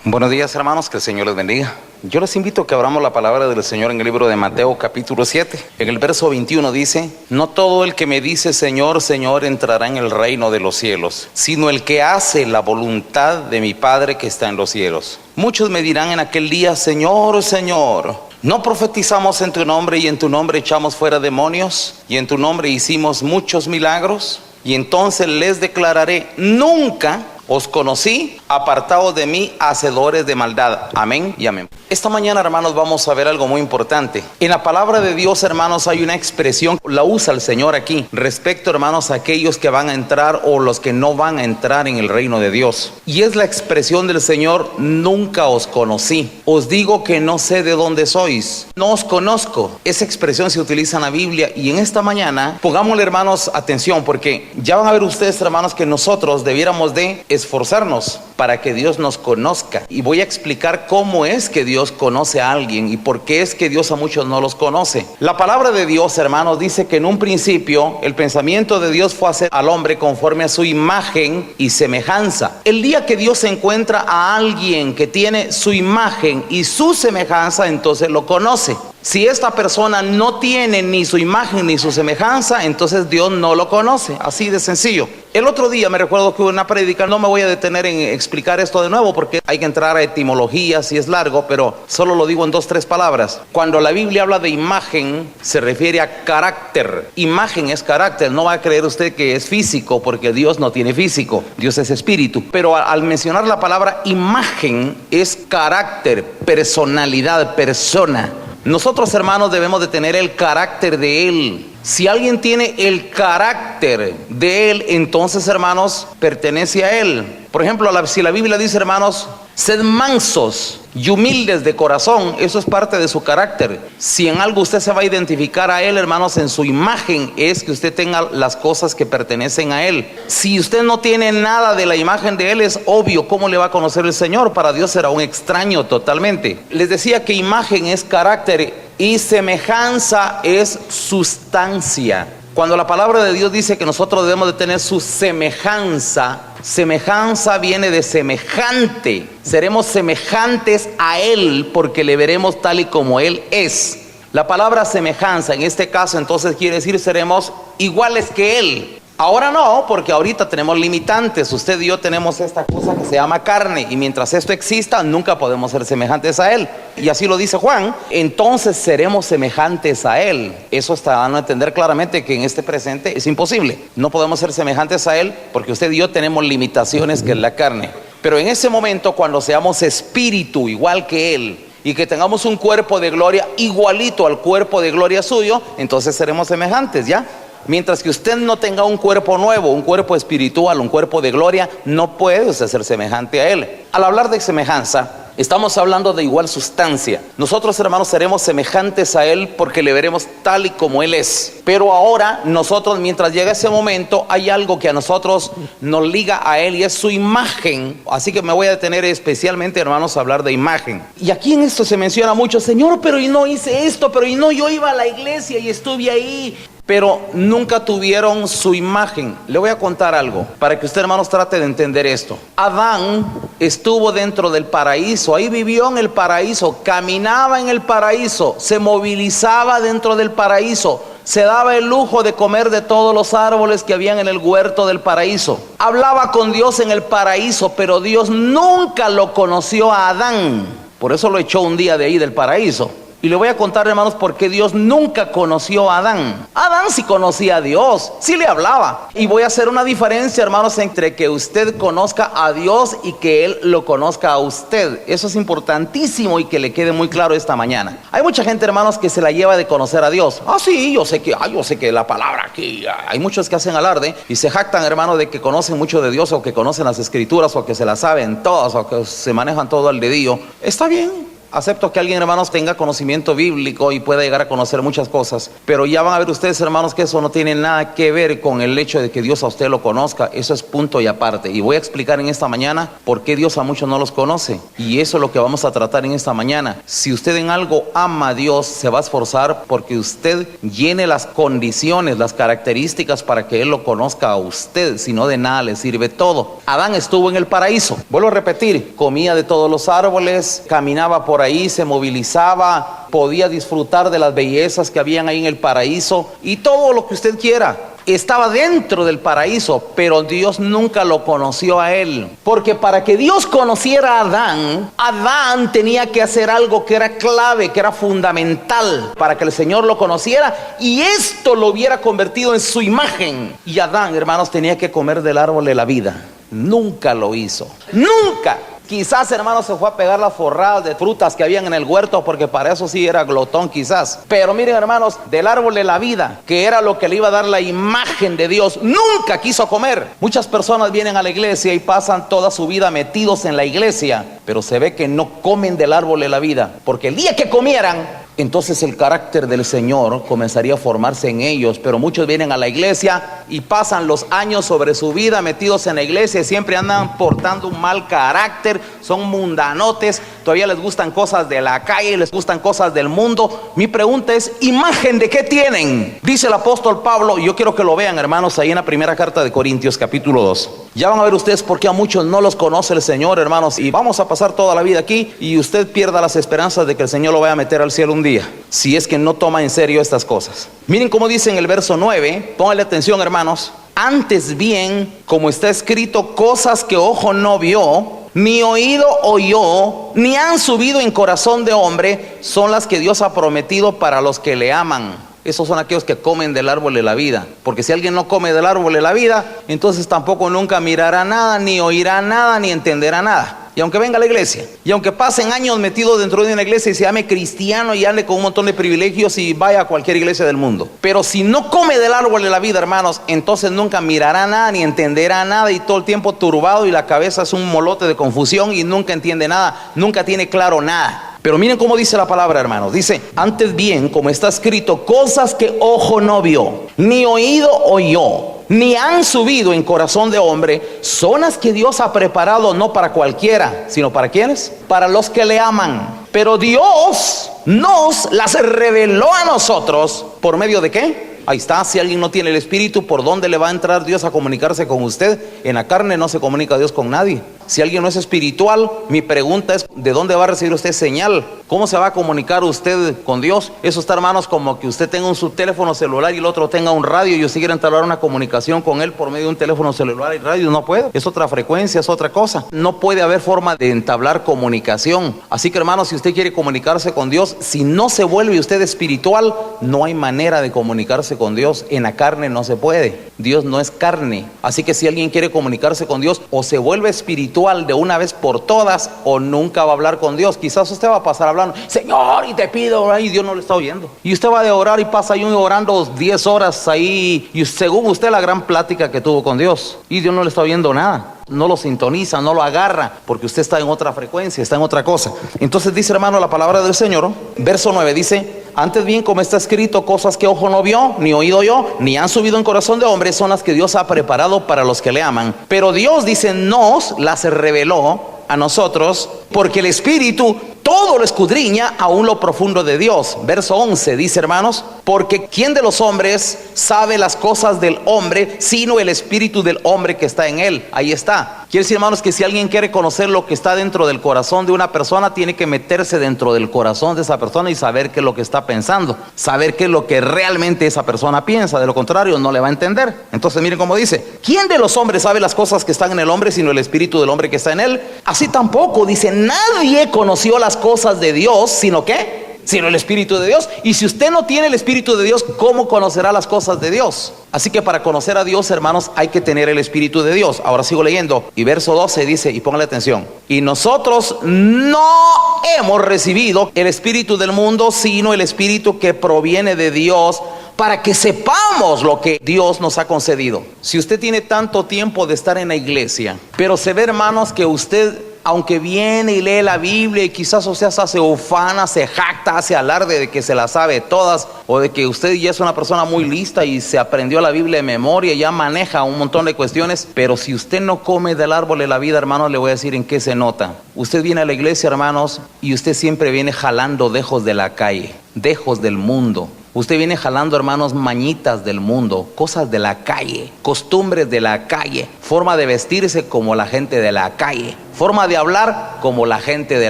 Buenos días, hermanos, que el Señor les bendiga. Yo les invito a que abramos la palabra del Señor en el libro de Mateo capítulo 7. En el verso 21 dice: no todo el que me dice Señor, Señor entrará en el reino de los cielos, sino el que hace la voluntad de mi Padre que está en los cielos. Muchos me dirán en aquel día: Señor, Señor, ¿no profetizamos en tu nombre y en tu nombre echamos fuera demonios y en tu nombre hicimos muchos milagros? Y entonces les declararé: nunca os conocí, apartados de mí, hacedores de maldad. Amén y amén. Esta mañana, hermanos, vamos a ver algo muy importante. En la palabra de Dios, hermanos, hay una expresión, la usa el Señor aquí, respecto, hermanos, a aquellos que van a entrar o los que no van a entrar en el reino de Dios. Y es la expresión del Señor: nunca os conocí. Os digo que no sé de dónde sois. No os conozco. Esa expresión se utiliza en la Biblia. Y en esta mañana, pongámosle, hermanos, atención, porque ya van a ver ustedes, hermanos, que nosotros debiéramos de esforzarnos para que Dios nos conozca. Y voy a explicar cómo es que Dios conoce a alguien y por qué es que Dios a muchos no los conoce. La palabra de Dios, hermanos, dice que en un principio el pensamiento de Dios fue hacer al hombre conforme a su imagen y semejanza. El día que Dios encuentra a alguien que tiene su imagen y su semejanza, entonces lo conoce. Si esta persona no tiene ni su imagen ni su semejanza, entonces Dios no lo conoce. Así de sencillo. El otro día me recuerdo que hubo una prédica, no me voy a detener en explicar esto de nuevo porque hay que entrar a etimologías y es largo, pero solo lo digo en 2 o 3 palabras. Cuando la Biblia habla de imagen, se refiere a carácter. Imagen es carácter. No va a creer usted que es físico, porque Dios no tiene físico, Dios es espíritu. Pero al mencionar la palabra imagen, es carácter, personalidad, persona. Nosotros, hermanos, debemos de tener el carácter de Él. Si alguien tiene el carácter de Él, entonces, hermanos, pertenece a Él. Por ejemplo, si la Biblia dice, hermanos, sed mansos y humildes de corazón, eso es parte de su carácter. Si en algo usted se va a identificar a Él, hermanos, en su imagen, es que usted tenga las cosas que pertenecen a Él. Si usted no tiene nada de la imagen de Él, es obvio cómo le va a conocer el Señor. Para Dios será un extraño totalmente. Les decía que imagen es carácter y semejanza es sustancia. Cuando la palabra de Dios dice que nosotros debemos de tener su semejanza, semejanza viene de semejante. Seremos semejantes a Él porque le veremos tal y como Él es. La palabra semejanza en este caso entonces quiere decir seremos iguales que Él. Ahora no, porque ahorita tenemos limitantes. Usted y yo tenemos esta cosa que se llama carne, y mientras esto exista nunca podemos ser semejantes a Él. Y así lo dice Juan: entonces seremos semejantes a Él. Eso está dando a entender claramente que en este presente es imposible. No podemos ser semejantes a Él porque usted y yo tenemos limitaciones que es la carne. Pero en ese momento, cuando seamos espíritu igual que Él y que tengamos un cuerpo de gloria igualito al cuerpo de gloria suyo, entonces seremos semejantes, ¿ya? Mientras que usted no tenga un cuerpo nuevo, un cuerpo espiritual, un cuerpo de gloria, no puede usted ser semejante a Él. Al hablar de semejanza, estamos hablando de igual sustancia. Nosotros, hermanos, seremos semejantes a Él porque le veremos tal y como Él es. Pero ahora nosotros, mientras llega ese momento, hay algo que a nosotros nos liga a Él y es su imagen. Así que me voy a detener especialmente, hermanos, a hablar de imagen. Y aquí en esto se menciona mucho: Señor, pero y no hice esto, pero y no, yo iba a la iglesia y estuve ahí. Pero nunca tuvieron su imagen. Le voy a contar algo para que usted, hermanos, trate de entender esto. Adán estuvo dentro del paraíso, ahí vivió en el paraíso, caminaba en el paraíso, se movilizaba dentro del paraíso, se daba el lujo de comer de todos los árboles que habían en el huerto del paraíso. Hablaba con Dios en el paraíso, pero Dios nunca lo conoció a Adán. Por eso lo echó un día de ahí del paraíso. Y le voy a contar, hermanos, por qué Dios nunca conoció a Adán. Adán sí conocía a Dios, sí le hablaba. Y voy a hacer una diferencia, hermanos, entre que usted conozca a Dios y que Él lo conozca a usted. Eso es importantísimo y que le quede muy claro esta mañana. Hay mucha gente, hermanos, que se la lleva de conocer a Dios. Sí, yo sé que la palabra aquí. Hay muchos que hacen alarde y se jactan, hermanos, de que conocen mucho de Dios, o que conocen las escrituras, o que se las saben todas, o que se manejan todo al dedillo. Está bien. Acepto que alguien, hermanos, tenga conocimiento bíblico y pueda llegar a conocer muchas cosas, pero ya van a ver ustedes, hermanos, que eso no tiene nada que ver con el hecho de que Dios a usted lo conozca. Eso es punto y aparte. Y voy a explicar en esta mañana por qué Dios a muchos no los conoce. Y eso es lo que vamos a tratar en esta mañana. Si usted en algo ama a Dios, se va a esforzar porque usted llene las condiciones, las características para que Él lo conozca a usted. Si no, de nada le sirve todo. Adán estuvo en el paraíso. Vuelvo a repetir, comía de todos los árboles, caminaba por ahí, se movilizaba, podía disfrutar de las bellezas que habían ahí en el paraíso y todo lo que usted quiera. Estaba dentro del paraíso, pero Dios nunca lo conoció a él. Porque para que Dios conociera a Adán, Adán tenía que hacer algo que era clave, que era fundamental para que el Señor lo conociera y esto lo hubiera convertido en su imagen. Y Adán, hermanos, tenía que comer del árbol de la vida. Nunca lo hizo. Nunca. Quizás, hermanos, se fue a pegar las forradas de frutas que habían en el huerto, porque para eso sí era glotón quizás. Pero miren, hermanos, del árbol de la vida, que era lo que le iba a dar la imagen de Dios, nunca quiso comer. Muchas personas vienen a la iglesia y pasan toda su vida metidos en la iglesia, pero se ve que no comen del árbol de la vida, porque el día que comieran, entonces el carácter del Señor comenzaría a formarse en ellos. Pero muchos vienen a la iglesia y pasan los años sobre su vida metidos en la iglesia y siempre andan portando un mal carácter, son mundanotes, todavía les gustan cosas de la calle, les gustan cosas del mundo. Mi pregunta es, ¿imagen de qué tienen? Dice el apóstol Pablo, y yo quiero que lo vean, hermanos, ahí en la primera carta de Corintios, capítulo 2. Ya van a ver ustedes por qué a muchos no los conoce el Señor, hermanos, y vamos a pasar toda la vida aquí y usted pierda las esperanzas de que el Señor lo vaya a meter al cielo un día, si es que no toma en serio estas cosas. Miren cómo dice en el verso 9, pónganle atención, hermanos. Antes bien, como está escrito, cosas que ojo no vio, ni oído oyó, ni han subido en corazón de hombre, son las que Dios ha prometido para los que le aman. Esos son aquellos que comen del árbol de la vida. Porque si alguien no come del árbol de la vida, entonces tampoco nunca mirará nada, ni oirá nada, ni entenderá nada. Y aunque venga a la iglesia, y aunque pasen años metidos dentro de una iglesia y se llame cristiano y ande con un montón de privilegios y vaya a cualquier iglesia del mundo, pero si no come del árbol de la vida, hermanos, entonces nunca mirará nada ni entenderá nada y todo el tiempo turbado y la cabeza es un molote de confusión y nunca entiende nada, nunca tiene claro nada. Pero miren cómo dice la palabra, hermanos. Dice, antes bien, como está escrito, cosas que ojo no vio, ni oído oyó, ni han subido en corazón de hombre, son las que Dios ha preparado no para cualquiera, sino para ¿quiénes? Para los que le aman. Pero Dios nos las reveló a nosotros, ¿por medio de qué? Ahí está, si alguien no tiene el Espíritu, ¿por dónde le va a entrar Dios a comunicarse con usted? En la carne no se comunica Dios con nadie. Si alguien no es espiritual, mi pregunta es, ¿de dónde va a recibir usted señal? ¿Cómo se va a comunicar usted con Dios? Eso está, hermanos, como que usted tenga un teléfono celular y el otro tenga un radio y usted quiere entablar una comunicación con él por medio de un teléfono celular y radio. No puede, es otra frecuencia, es otra cosa. No puede haber forma de entablar comunicación. Así que, hermanos, si usted quiere comunicarse con Dios, si no se vuelve usted espiritual, no hay manera de comunicarse con Dios. En la carne no se puede. Dios no es carne. Así que si alguien quiere comunicarse con Dios, o se vuelve espiritual de una vez por todas, o nunca va a hablar con Dios. Quizás usted va a pasar hablando, Señor, y te pido, y Dios no le está oyendo. Y usted va a orar y pasa ahí orando 10 horas ahí, y según usted la gran plática que tuvo con Dios, y Dios no le está oyendo nada. No lo sintoniza, no lo agarra, porque usted está en otra frecuencia, está en otra cosa. Entonces dice, hermano, la palabra del Señor, verso 9 dice, antes bien, como está escrito, cosas que ojo no vio, ni oído yo, ni han subido en corazón de hombre, son las que Dios ha preparado para los que le aman. Pero Dios, dice, nos las reveló a nosotros, porque el Espíritu todo lo escudriña aún lo profundo de Dios. Verso 11 dice, hermanos, porque ¿quién de los hombres sabe las cosas del hombre, sino el espíritu del hombre que está en él? Ahí está. Quiere decir, hermanos, que si alguien quiere conocer lo que está dentro del corazón de una persona, tiene que meterse dentro del corazón de esa persona y saber qué es lo que está pensando, saber qué es lo que realmente esa persona piensa. De lo contrario, no le va a entender. Entonces miren cómo dice, ¿quién de los hombres sabe las cosas que están en el hombre, sino el espíritu del hombre que está en él? Así tampoco, dice, nadie conoció las cosas de Dios, sino ¿qué? Sino el Espíritu de Dios. Y si usted no tiene el Espíritu de Dios, ¿cómo conocerá las cosas de Dios? Así que para conocer a Dios, hermanos, hay que tener el Espíritu de Dios. Ahora sigo leyendo, y verso 12 dice, y póngale atención, y nosotros no hemos recibido el espíritu del mundo, sino el Espíritu que proviene de Dios, para que sepamos lo que Dios nos ha concedido. Si usted tiene tanto tiempo de estar en la iglesia, pero se ve, hermanos, que usted aunque viene y lee la Biblia y quizás, o sea, se ufana, se jacta, hace alarde de que se la sabe todas, o de que usted ya es una persona muy lista y se aprendió la Biblia de memoria, ya maneja un montón de cuestiones, pero si usted no come del árbol de la vida, hermanos, le voy a decir en qué se nota. Usted viene a la iglesia, hermanos, y usted siempre viene jalando dejos de la calle, dejos del mundo. Usted viene jalando, hermanos, mañitas del mundo, cosas de la calle, costumbres de la calle, forma de vestirse como la gente de la calle, forma de hablar como la gente de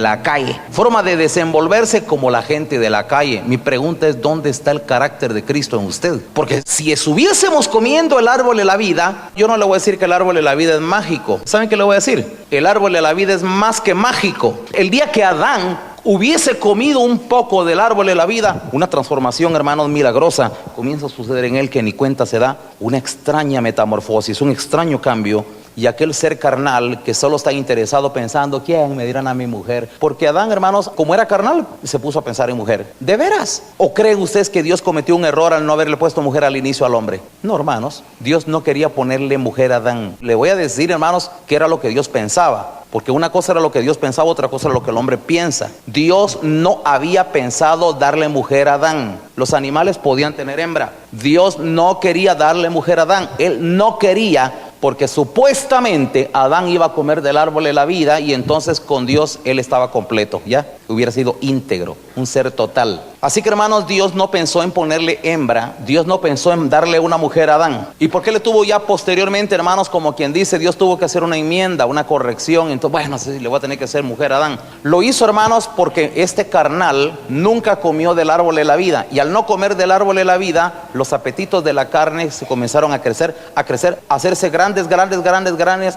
la calle, forma de desenvolverse como la gente de la calle. Mi pregunta es, ¿dónde está el carácter de Cristo en usted? Porque si estuviésemos comiendo el árbol de la vida, yo no le voy a decir que el árbol de la vida es mágico. ¿Saben qué le voy a decir? El árbol de la vida es más que mágico. El día que Adán hubiese comido un poco del árbol de la vida, una transformación, hermanos, milagrosa comienza a suceder en él que ni cuenta se da. Una extraña metamorfosis, un extraño cambio. Y aquel ser carnal que solo está interesado pensando, ¿quién me dirán a mi mujer? Porque Adán, hermanos, como era carnal, se puso a pensar en mujer. ¿De veras? ¿O creen ustedes que Dios cometió un error al no haberle puesto mujer al inicio al hombre? No, hermanos, Dios no quería ponerle mujer a Adán. Le voy a decir, hermanos, que era lo que Dios pensaba. Porque una cosa era lo que Dios pensaba, otra cosa era lo que el hombre piensa. Dios no había pensado darle mujer a Adán. Los animales podían tener hembra. Dios no quería darle mujer a Adán. Él no quería, porque supuestamente Adán iba a comer del árbol de la vida y entonces con Dios él estaba completo, ¿ya? Hubiera sido íntegro, un ser total. Así que, hermanos, Dios no pensó en ponerle hembra, Dios no pensó en darle una mujer a Adán. ¿Y por qué le tuvo ya posteriormente, hermanos? Como quien dice, Dios tuvo que hacer una enmienda, una corrección. Entonces, bueno, no sé si le voy a tener que hacer mujer a Adán. Lo hizo, hermanos, porque este carnal nunca comió del árbol de la vida. Y al no comer del árbol de la vida, los apetitos de la carne se comenzaron a crecer, a hacerse grandes,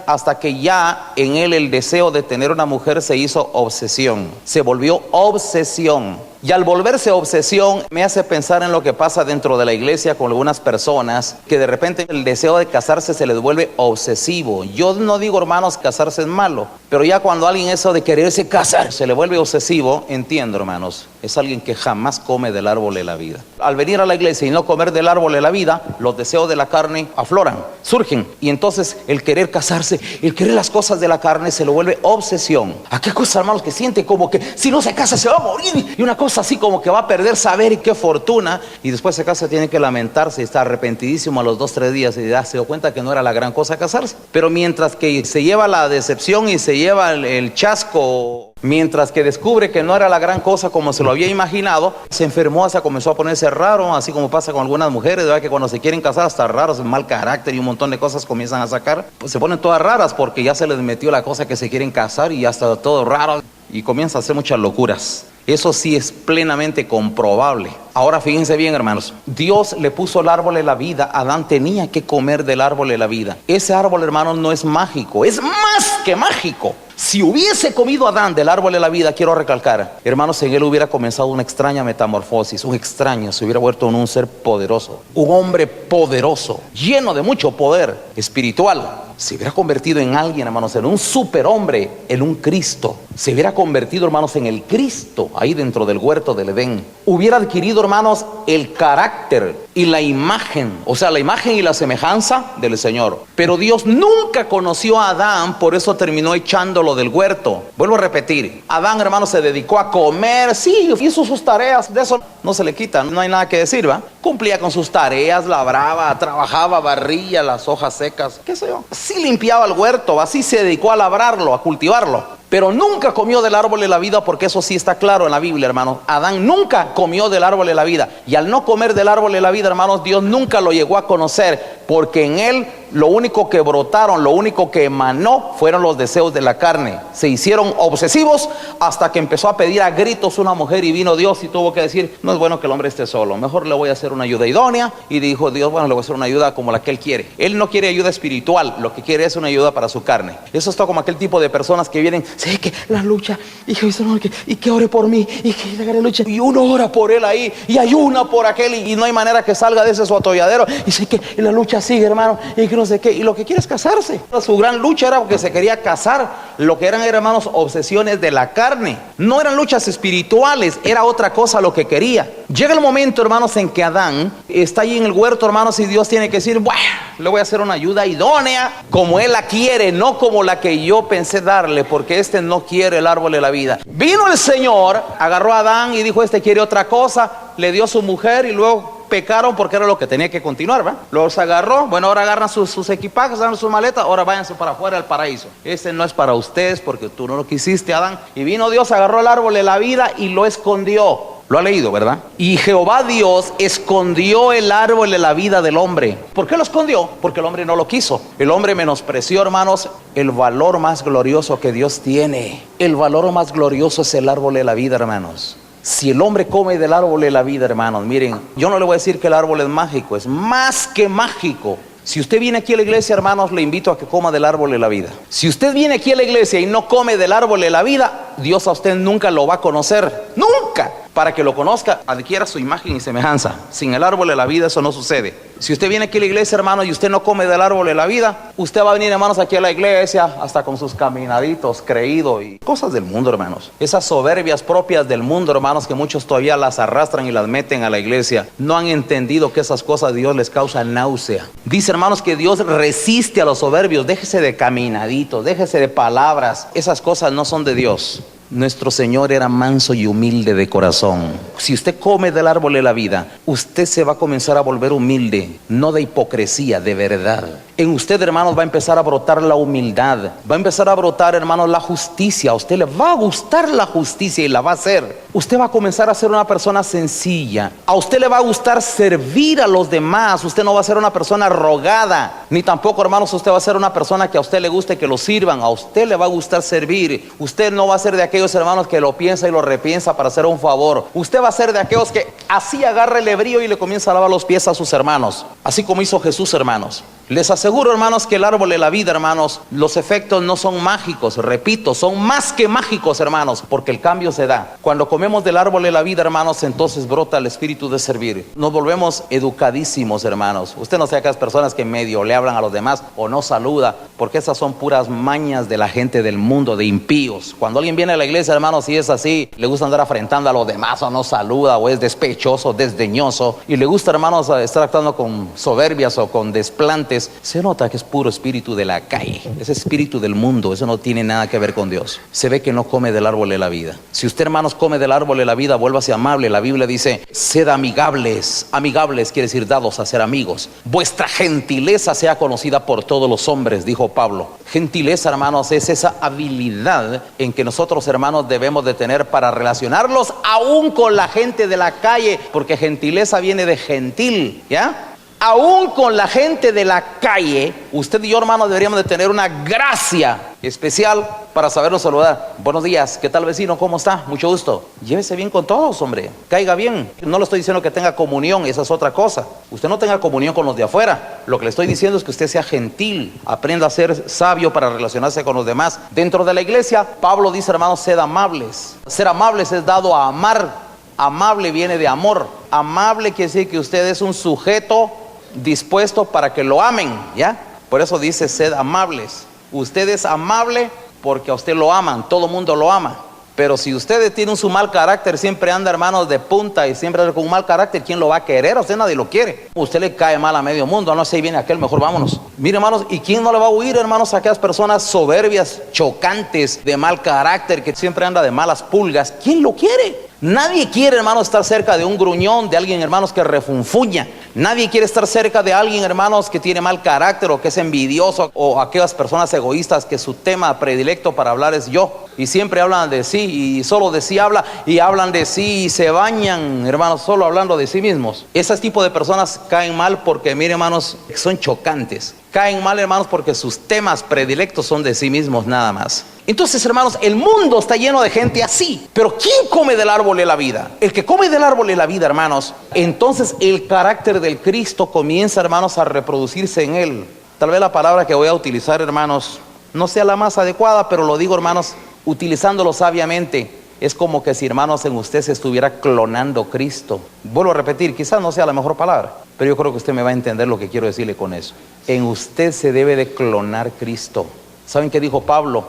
hasta que ya en él el deseo de tener una mujer se hizo obsesión. Se volvió obsesión. Y al volverse obsesión me hace pensar en lo que pasa dentro de la iglesia con algunas personas que de repente el deseo de casarse se les vuelve obsesivo. Yo no digo, hermanos, casarse es malo, pero ya cuando alguien eso de quererse casar se le vuelve obsesivo, entiendo, hermanos, es alguien que jamás come del árbol de la vida. Al venir a la iglesia y no comer del árbol de la vida, los deseos de la carne afloran, surgen, y entonces el querer casarse, el querer las cosas de la carne se lo vuelve obsesión. ¿A qué cosa, hermanos, que siente como que si no se casa se va a morir? Y una cosa así como que va a perder saber y qué fortuna, y después se casa, tiene que lamentarse y está arrepentidísimo a los 2-3 días y ya se dio cuenta que no era la gran cosa casarse. Pero mientras que se lleva la decepción y se lleva el chasco, mientras que descubre que no era la gran cosa como se lo había imaginado, se enfermó, se comenzó a ponerse raro, así como pasa con algunas mujeres, ¿verdad? Que cuando se quieren casar hasta raros, mal carácter y un montón de cosas comienzan a sacar, pues se ponen todas raras porque ya se les metió la cosa que se quieren casar y ya está todo raro y comienza a hacer muchas locuras. Eso sí es plenamente comprobable. Ahora fíjense bien, hermanos, Dios le puso el árbol de la vida. Adán tenía que comer del árbol de la vida. Ese árbol, hermanos, no es mágico, es más que mágico. Si hubiese comido Adán del árbol de la vida, quiero recalcar, hermanos, en él hubiera comenzado una extraña metamorfosis, se hubiera vuelto en un ser poderoso, un hombre poderoso, lleno de mucho poder espiritual. Se hubiera convertido en alguien, hermanos, en un superhombre, en un Cristo. Se hubiera convertido, hermanos, en el Cristo, ahí dentro del huerto del Edén. Hubiera adquirido, hermanos, el carácter y la imagen, o sea, la imagen y la semejanza del Señor. Pero Dios nunca conoció a Adán, por eso terminó echándolo del huerto. Vuelvo a repetir, Adán, hermanos, se dedicó a comer, sí, hizo sus tareas, de eso no se le quita, no hay nada que decir, ¿va? Cumplía con sus tareas, labraba, trabajaba, barría las hojas secas, qué sé yo. Sí limpiaba el huerto, así se dedicó a labrarlo, a cultivarlo. Pero nunca comió del árbol de la vida, porque eso sí está claro en la Biblia, hermanos. Adán nunca comió del árbol de la vida. Y al no comer del árbol de la vida, hermanos, Dios nunca lo llegó a conocer, porque en él lo único que brotaron, lo único que emanó fueron los deseos de la carne. Se hicieron obsesivos hasta que empezó a pedir a gritos una mujer, y vino Dios y tuvo que decir, no es bueno que el hombre esté solo, mejor le voy a hacer una ayuda idónea. Y dijo Dios, bueno, le voy a hacer una ayuda como la que él quiere. Él no quiere ayuda espiritual, lo que quiere es una ayuda para su carne. Eso está como aquel tipo de personas que vienen, sé que la lucha, y que ore por mí, y que haga la lucha, y uno ora por él ahí, y ayuna por aquel, y no hay manera que salga de ese su atolladero, y sé que la lucha lucha sigue, hermano, y que no sé qué, y lo que quiere es casarse. Su gran lucha era porque se quería casar. Lo que eran, hermanos, obsesiones de la carne. No eran luchas espirituales, era otra cosa lo que quería. Llega el momento, hermanos, en que Adán está allí en el huerto, hermanos, y Dios tiene que decir, bueno, le voy a hacer una ayuda idónea, como él la quiere, no como la que yo pensé darle, porque este no quiere el árbol de la vida. Vino el Señor, agarró a Adán y dijo, este quiere otra cosa, le dio a su mujer y luego pecaron porque era lo que tenía que continuar, ¿verdad? Los agarró, bueno, ahora agarran sus equipajes, agarran sus maletas, ahora váyanse para afuera del paraíso. Este no es para ustedes porque tú no lo quisiste, Adán. Y vino Dios, agarró el árbol de la vida y lo escondió. Lo ha leído, ¿verdad? Y Jehová Dios escondió el árbol de la vida del hombre. ¿Por qué lo escondió? Porque el hombre no lo quiso. El hombre menospreció, hermanos, el valor más glorioso que Dios tiene. El valor más glorioso es el árbol de la vida, hermanos. Si el hombre come del árbol de la vida, hermanos, miren, yo no le voy a decir que el árbol es mágico, es más que mágico. Si usted viene aquí a la iglesia, hermanos, le invito a que coma del árbol de la vida. Si usted viene aquí a la iglesia y no come del árbol de la vida, Dios a usted nunca lo va a conocer. ¡Nunca! Para que lo conozca, adquiera su imagen y semejanza. Sin el árbol de la vida eso no sucede. Si usted viene aquí a la iglesia, hermano, y usted no come del árbol de la vida, usted va a venir, hermanos, aquí a la iglesia, hasta con sus caminaditos, creído y cosas del mundo, hermanos. Esas soberbias propias del mundo, hermanos, que muchos todavía las arrastran y las meten a la iglesia. No han entendido que esas cosas Dios les causa náusea. Dice, hermanos, que Dios resiste a los soberbios. Déjese de caminaditos, déjese de palabras. Esas cosas no son de Dios. Nuestro Señor era manso y humilde de corazón. Si usted come del árbol de la vida, usted se va a comenzar a volver humilde, no de hipocresía, de verdad. En usted, hermanos, va a empezar a brotar la humildad, va a empezar a brotar, hermanos, la justicia. A usted le va a gustar la justicia y la va a hacer. Usted va a comenzar a ser una persona sencilla. A usted le va a gustar servir a los demás. Usted no va a ser una persona rogada, ni tampoco, hermanos, usted va a ser una persona que a usted le guste que lo sirvan. A usted le va a gustar servir. Usted no va a ser de aquellos hermanos que lo piensa y lo repiensa para hacer un favor. Usted va a ser de aquellos que así agarra el hebrío y le comienza a lavar los pies a sus hermanos, así como hizo Jesús, hermanos. Les aseguro, hermanos, que el árbol de la vida, hermanos, los efectos no son mágicos, repito, son más que mágicos, hermanos, porque el cambio se da. Cuando comemos del árbol de la vida, hermanos, entonces brota el espíritu de servir. Nos volvemos educadísimos, hermanos. Usted no sea aquellas personas que medio le hablan a los demás o no saluda, porque esas son puras mañas de la gente del mundo, de impíos. Cuando alguien viene a la iglesia, hermanos, y es así, le gusta andar afrentando a los demás o no saluda o es despechoso, desdeñoso y le gusta, hermanos, estar actuando con soberbias o con desplantes, se nota que es puro espíritu de la calle, ese espíritu del mundo. Eso no tiene nada que ver con Dios. Se ve que no come del árbol de la vida. Si usted, hermanos, come del árbol de la vida, vuélvase amable. La Biblia dice, sed amigables. Amigables quiere decir dados a ser amigos. Vuestra gentileza sea conocida por todos los hombres, dijo Pablo. Gentileza, hermanos, es esa habilidad en que nosotros, hermanos, debemos de tener para relacionarlos aún con la gente de la calle, porque gentileza viene de gentil, ¿ya? Aún con la gente de la calle, usted y yo, hermanos, deberíamos de tener una gracia especial para sabernos saludar. Buenos días, ¿qué tal, vecino? ¿Cómo está? Mucho gusto. Llévese bien con todos, hombre. Caiga bien. No le estoy diciendo que tenga comunión, esa es otra cosa. Usted no tenga comunión con los de afuera. Lo que le estoy diciendo es que usted sea gentil, aprenda a ser sabio para relacionarse con los demás. Dentro de la iglesia, Pablo dice, hermanos, sed amables. Ser amables es dado a amar. Amable viene de amor. Amable quiere decir que usted es un sujeto dispuesto para que lo amen, ¿ya? Por eso dice, sed amables. Usted es amable porque a usted lo aman, todo mundo lo ama. Pero si usted tiene su mal carácter, siempre anda, hermanos, de punta y siempre anda con un mal carácter, ¿quién lo va a querer? A usted nadie lo quiere. Usted le cae mal a medio mundo, no sé, viene aquel, mejor vámonos. Mire, hermanos, ¿y quién no le va a huir, hermanos, a aquellas personas soberbias, chocantes, de mal carácter, que siempre anda de malas pulgas? ¿Quién lo quiere? Nadie quiere, hermanos, estar cerca de un gruñón, de alguien, hermanos, que refunfuña. Nadie quiere estar cerca de alguien, hermanos, que tiene mal carácter o que es envidioso, o aquellas personas egoístas que su tema predilecto para hablar es yo. Y siempre hablan de sí y solo de sí habla y hablan de sí y se bañan, hermanos, solo hablando de sí mismos. Ese tipo de personas caen mal porque, mire, hermanos, son chocantes. Caen mal, hermanos, porque sus temas predilectos son de sí mismos nada más. Entonces, hermanos, el mundo está lleno de gente así. Pero ¿quién come del árbol de la vida? El que come del árbol de la vida, hermanos, entonces el carácter del Cristo comienza, hermanos, a reproducirse en él. Tal vez la palabra que voy a utilizar, hermanos, no sea la más adecuada, pero lo digo, hermanos, utilizándolo sabiamente. Es como que si, hermanos, en usted se estuviera clonando Cristo. Vuelvo a repetir, quizás no sea la mejor palabra, pero yo creo que usted me va a entender lo que quiero decirle con eso. En usted se debe de clonar Cristo. ¿Saben qué dijo Pablo?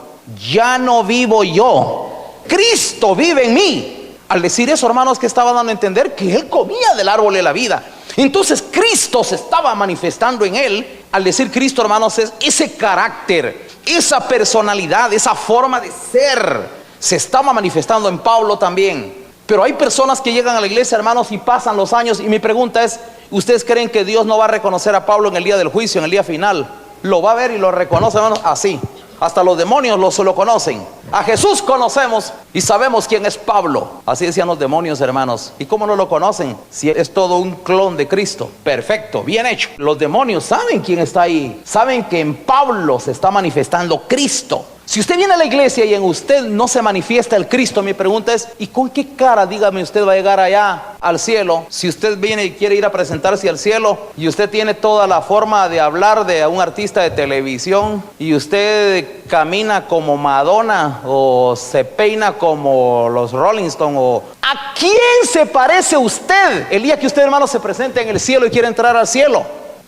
Ya no vivo yo, Cristo vive en mí. Al decir eso, hermanos, que estaba dando a entender que él comía del árbol de la vida. Entonces Cristo se estaba manifestando en él. Al decir Cristo, hermanos, es ese carácter, esa personalidad, esa forma de ser, se estaba manifestando en Pablo también. Pero hay personas que llegan a la iglesia, hermanos, y pasan los años. Y mi pregunta es, ¿ustedes creen que Dios no va a reconocer a Pablo en el día del juicio, en el día final? Lo va a ver y lo reconoce, hermanos, así. Hasta los demonios lo conocen. A Jesús conocemos y sabemos quién es Pablo. Así decían los demonios, hermanos. ¿Y cómo no lo conocen? Si es todo un clon de Cristo. Perfecto, bien hecho. Los demonios saben quién está ahí. Saben que en Pablo se está manifestando Cristo. Si usted viene a la iglesia y en usted no se manifiesta el Cristo, mi pregunta es, ¿y con qué cara, dígame, usted va a llegar allá al cielo? Si usted viene y quiere ir a presentarse al cielo y usted tiene toda la forma de hablar de un artista de televisión y usted camina como Madonna o se peina como los Rolling Stones, o ¿a quién se parece usted el día que usted, hermano, se presente en el cielo y quiere entrar al cielo?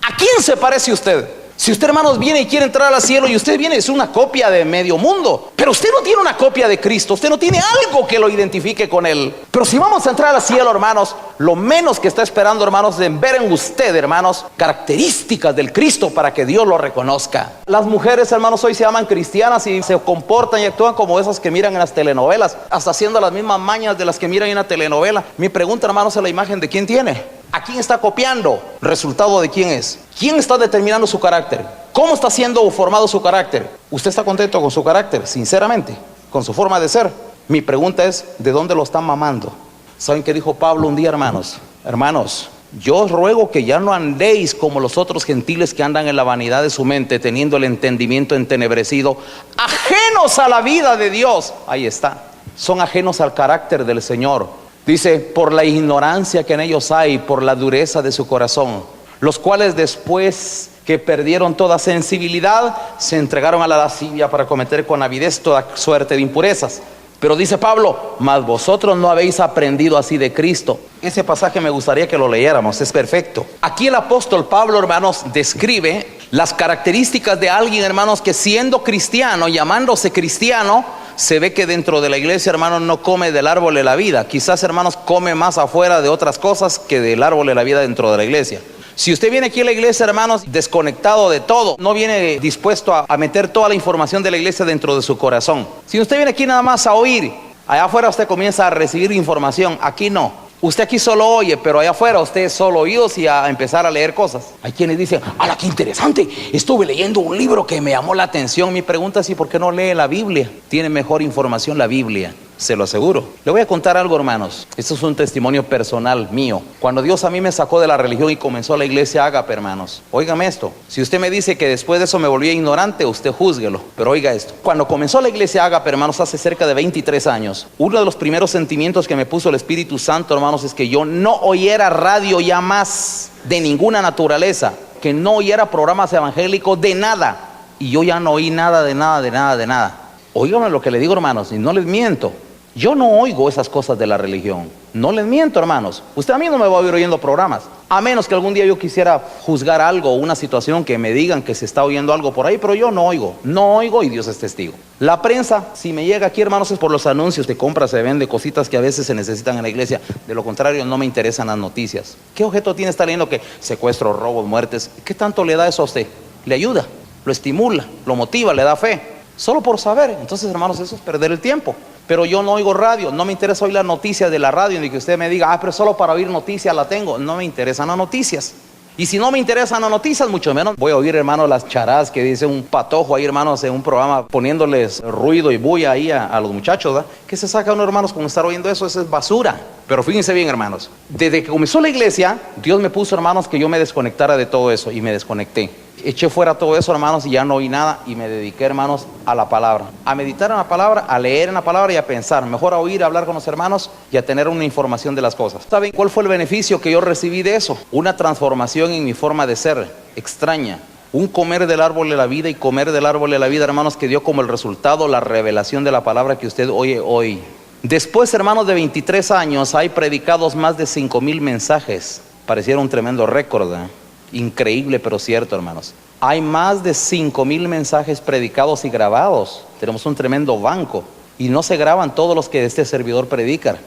¿A quién se parece usted? Si usted, hermanos, viene y quiere entrar al cielo y usted viene, es una copia de medio mundo. Pero usted no tiene una copia de Cristo, usted no tiene algo que lo identifique con Él. Pero si vamos a entrar al cielo, hermanos, lo menos que está esperando, hermanos, es ver en usted, hermanos, características del Cristo para que Dios lo reconozca. Las mujeres, hermanos, hoy se llaman cristianas y se comportan y actúan como esas que miran en las telenovelas, hasta haciendo las mismas mañas de las que miran en una telenovela. Mi pregunta, hermanos, es la imagen de quién tiene. ¿A quién está copiando? ¿Resultado de quién es? ¿Quién está determinando su carácter? ¿Cómo está siendo formado su carácter? ¿Usted está contento con su carácter? Sinceramente, con su forma de ser. Mi pregunta es, ¿de dónde lo están mamando? ¿Saben qué dijo Pablo un día, hermanos? Hermanos, yo os ruego que ya no andéis como los otros gentiles que andan en la vanidad de su mente, teniendo el entendimiento entenebrecido, ajenos a la vida de Dios. Ahí está. Son ajenos al carácter del Señor. Dice, por la ignorancia que en ellos hay, por la dureza de su corazón, los cuales después que perdieron toda sensibilidad, se entregaron a la lascivia para cometer con avidez toda suerte de impurezas. Pero dice Pablo, mas vosotros no habéis aprendido así de Cristo. Ese pasaje me gustaría que lo leyéramos, es perfecto. Aquí el apóstol Pablo, hermanos, describe las características de alguien, hermanos, que siendo cristiano, llamándose cristiano, se ve que dentro de la iglesia, hermanos, no come del árbol de la vida. Quizás, hermanos, come más afuera de otras cosas que del árbol de la vida dentro de la iglesia. Si usted viene aquí a la iglesia, hermanos, desconectado de todo, no viene dispuesto a meter toda la información de la iglesia dentro de su corazón. Si usted viene aquí nada más a oír, allá afuera usted comienza a recibir información. Aquí no. Usted aquí solo oye, pero allá afuera usted es solo oídos y a empezar a leer cosas. Hay quienes dicen, ¡hala, qué interesante! Estuve leyendo un libro que me llamó la atención. Mi pregunta es, ¿y por qué no lee la Biblia? Tiene mejor información la Biblia, se lo aseguro. Le voy a contar algo, hermanos. Esto es un testimonio personal mío. Cuando Dios a mí me sacó de la religión y comenzó la iglesia Ágape, hermanos, óigame esto. Si usted me dice que después de eso me volví ignorante, usted júzguelo. Pero oiga esto. Cuando comenzó la iglesia Ágape, hermanos, hace cerca de 23 años, uno de los primeros sentimientos que me puso el Espíritu Santo, hermanos, es que yo no oyera radio ya más de ninguna naturaleza, que no oyera programas evangélicos de nada. Y yo ya no oí nada de nada. Óigame lo que le digo, hermanos, y no les miento. Yo no oigo esas cosas de la religión. No les miento, hermanos. Usted a mí no me va a oír oyendo programas. A menos que algún día yo quisiera juzgar algo, una situación que me digan que se está oyendo algo por ahí, pero yo no oigo. No oigo y Dios es testigo. La prensa, si me llega aquí, hermanos, es por los anuncios de compra, se vende cositas que a veces se necesitan en la iglesia. De lo contrario, no me interesan las noticias. ¿Qué objeto tiene estar leyendo que secuestros, robos, muertes? ¿Qué tanto le da eso a usted? Le ayuda, lo estimula, lo motiva, le da fe. Solo por saber. Entonces, hermanos, eso es perder el tiempo. Pero yo no oigo radio, no me interesa oír las noticias de la radio, ni que usted me diga, pero solo para oír noticias la tengo. No me interesan las noticias. Y si no me interesan las noticias, mucho menos voy a oír, hermanos, las charadas que dice un patojo ahí, hermanos, en un programa poniéndoles ruido y bulla ahí a los muchachos, ¿verdad? ¿Qué se saca uno, hermanos, con estar oyendo eso? Eso es basura. Pero fíjense bien, hermanos, desde que comenzó la iglesia, Dios me puso, hermanos, que yo me desconectara de todo eso, y me desconecté. Eché fuera todo eso, hermanos, y ya no oí nada, y me dediqué, hermanos, a la palabra, a meditar en la palabra, a leer en la palabra y a pensar. Mejor a oír, a hablar con los hermanos y a tener una información de las cosas. ¿Saben cuál fue el beneficio que yo recibí de eso? Una transformación en mi forma de ser, extraña. Un comer del árbol de la vida y comer del árbol de la vida, hermanos, que dio como el resultado la revelación de la palabra que usted oye hoy. Después, hermanos, de 23 años, hay predicados más de 5,000 mensajes. Pareciera un tremendo récord, ¿eh? Increíble, pero cierto, hermanos. Hay más de 5,000 mensajes predicados y grabados. Tenemos un tremendo banco. Y no se graban todos los que este servidor predica.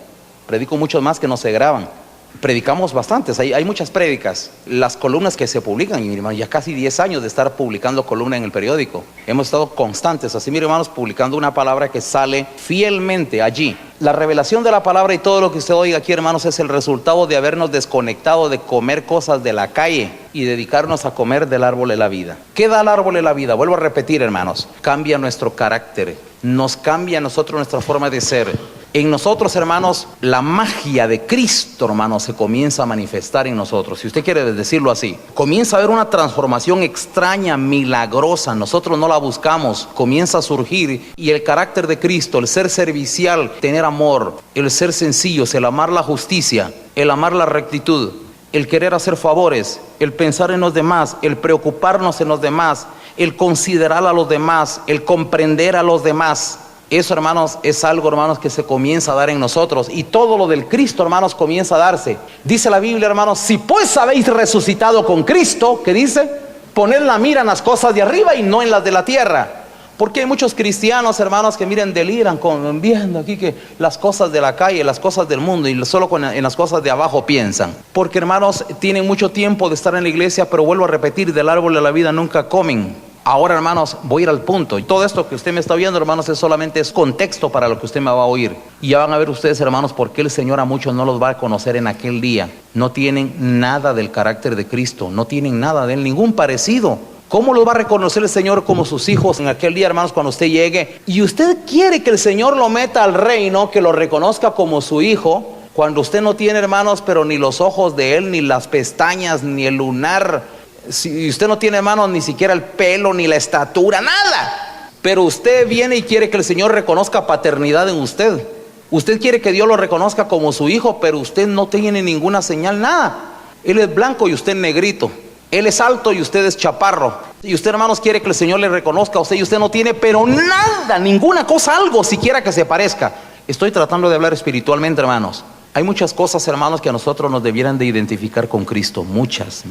Predico muchos más que no se graban. Predicamos bastantes, hay muchas prédicas. Las columnas que se publican, y mi hermano, ya casi 10 años de estar publicando columna en el periódico. Hemos estado constantes, así, mis hermanos, publicando una palabra que sale fielmente allí. La revelación de la palabra y todo lo que usted oiga aquí, hermanos, es el resultado de habernos desconectado de comer cosas de la calle y dedicarnos a comer del árbol de la vida. ¿Qué da el árbol de la vida? Vuelvo a repetir, hermanos, cambia nuestro carácter, nos cambia a nosotros nuestra forma de ser. En nosotros, hermanos, la magia de Cristo, hermanos, se comienza a manifestar en nosotros. Si usted quiere decirlo así, comienza a haber una transformación extraña, milagrosa. Nosotros no la buscamos, comienza a surgir. Y el carácter de Cristo, el ser servicial, tener amor, el ser sencillos, el amar la justicia, el amar la rectitud, el querer hacer favores, el pensar en los demás, el preocuparnos en los demás, el considerar a los demás, el comprender a los demás. Eso, hermanos, es algo, hermanos, que se comienza a dar en nosotros. Y todo lo del Cristo, hermanos, comienza a darse. Dice la Biblia, hermanos, si pues habéis resucitado con Cristo, ¿qué dice? Poned la mira en las cosas de arriba y no en las de la tierra. Porque hay muchos cristianos, hermanos, que miren, deliran viendo aquí que las cosas de la calle, las cosas del mundo, y solo en las cosas de abajo piensan. Porque, hermanos, tienen mucho tiempo de estar en la iglesia, pero vuelvo a repetir, del árbol de la vida nunca comen. Ahora, hermanos, voy a ir al punto. Y todo esto que usted me está viendo, hermanos, es contexto para lo que usted me va a oír. Y ya van a ver ustedes, hermanos, por qué el Señor a muchos no los va a conocer en aquel día. No tienen nada del carácter de Cristo, no tienen nada de Él, ningún parecido. ¿Cómo los va a reconocer el Señor como sus hijos en aquel día, hermanos, cuando usted llegue? Y usted quiere que el Señor lo meta al reino, que lo reconozca como su hijo, cuando usted no tiene, hermanos, pero ni los ojos de Él, ni las pestañas, ni el lunar. Si usted no tiene, hermanos, ni siquiera el pelo, ni la estatura, nada. Pero usted viene y quiere que el Señor reconozca paternidad en usted. Usted quiere que Dios lo reconozca como su hijo, pero usted no tiene ninguna señal, nada. Él es blanco y usted es negrito. Él es alto y usted es chaparro. Y usted, hermanos, quiere que el Señor le reconozca a usted y usted no tiene, pero nada, ninguna cosa, algo siquiera que se parezca. Estoy tratando de hablar espiritualmente, hermanos. Hay muchas cosas, hermanos, que a nosotros nos debieran de identificar con Cristo. Muchas.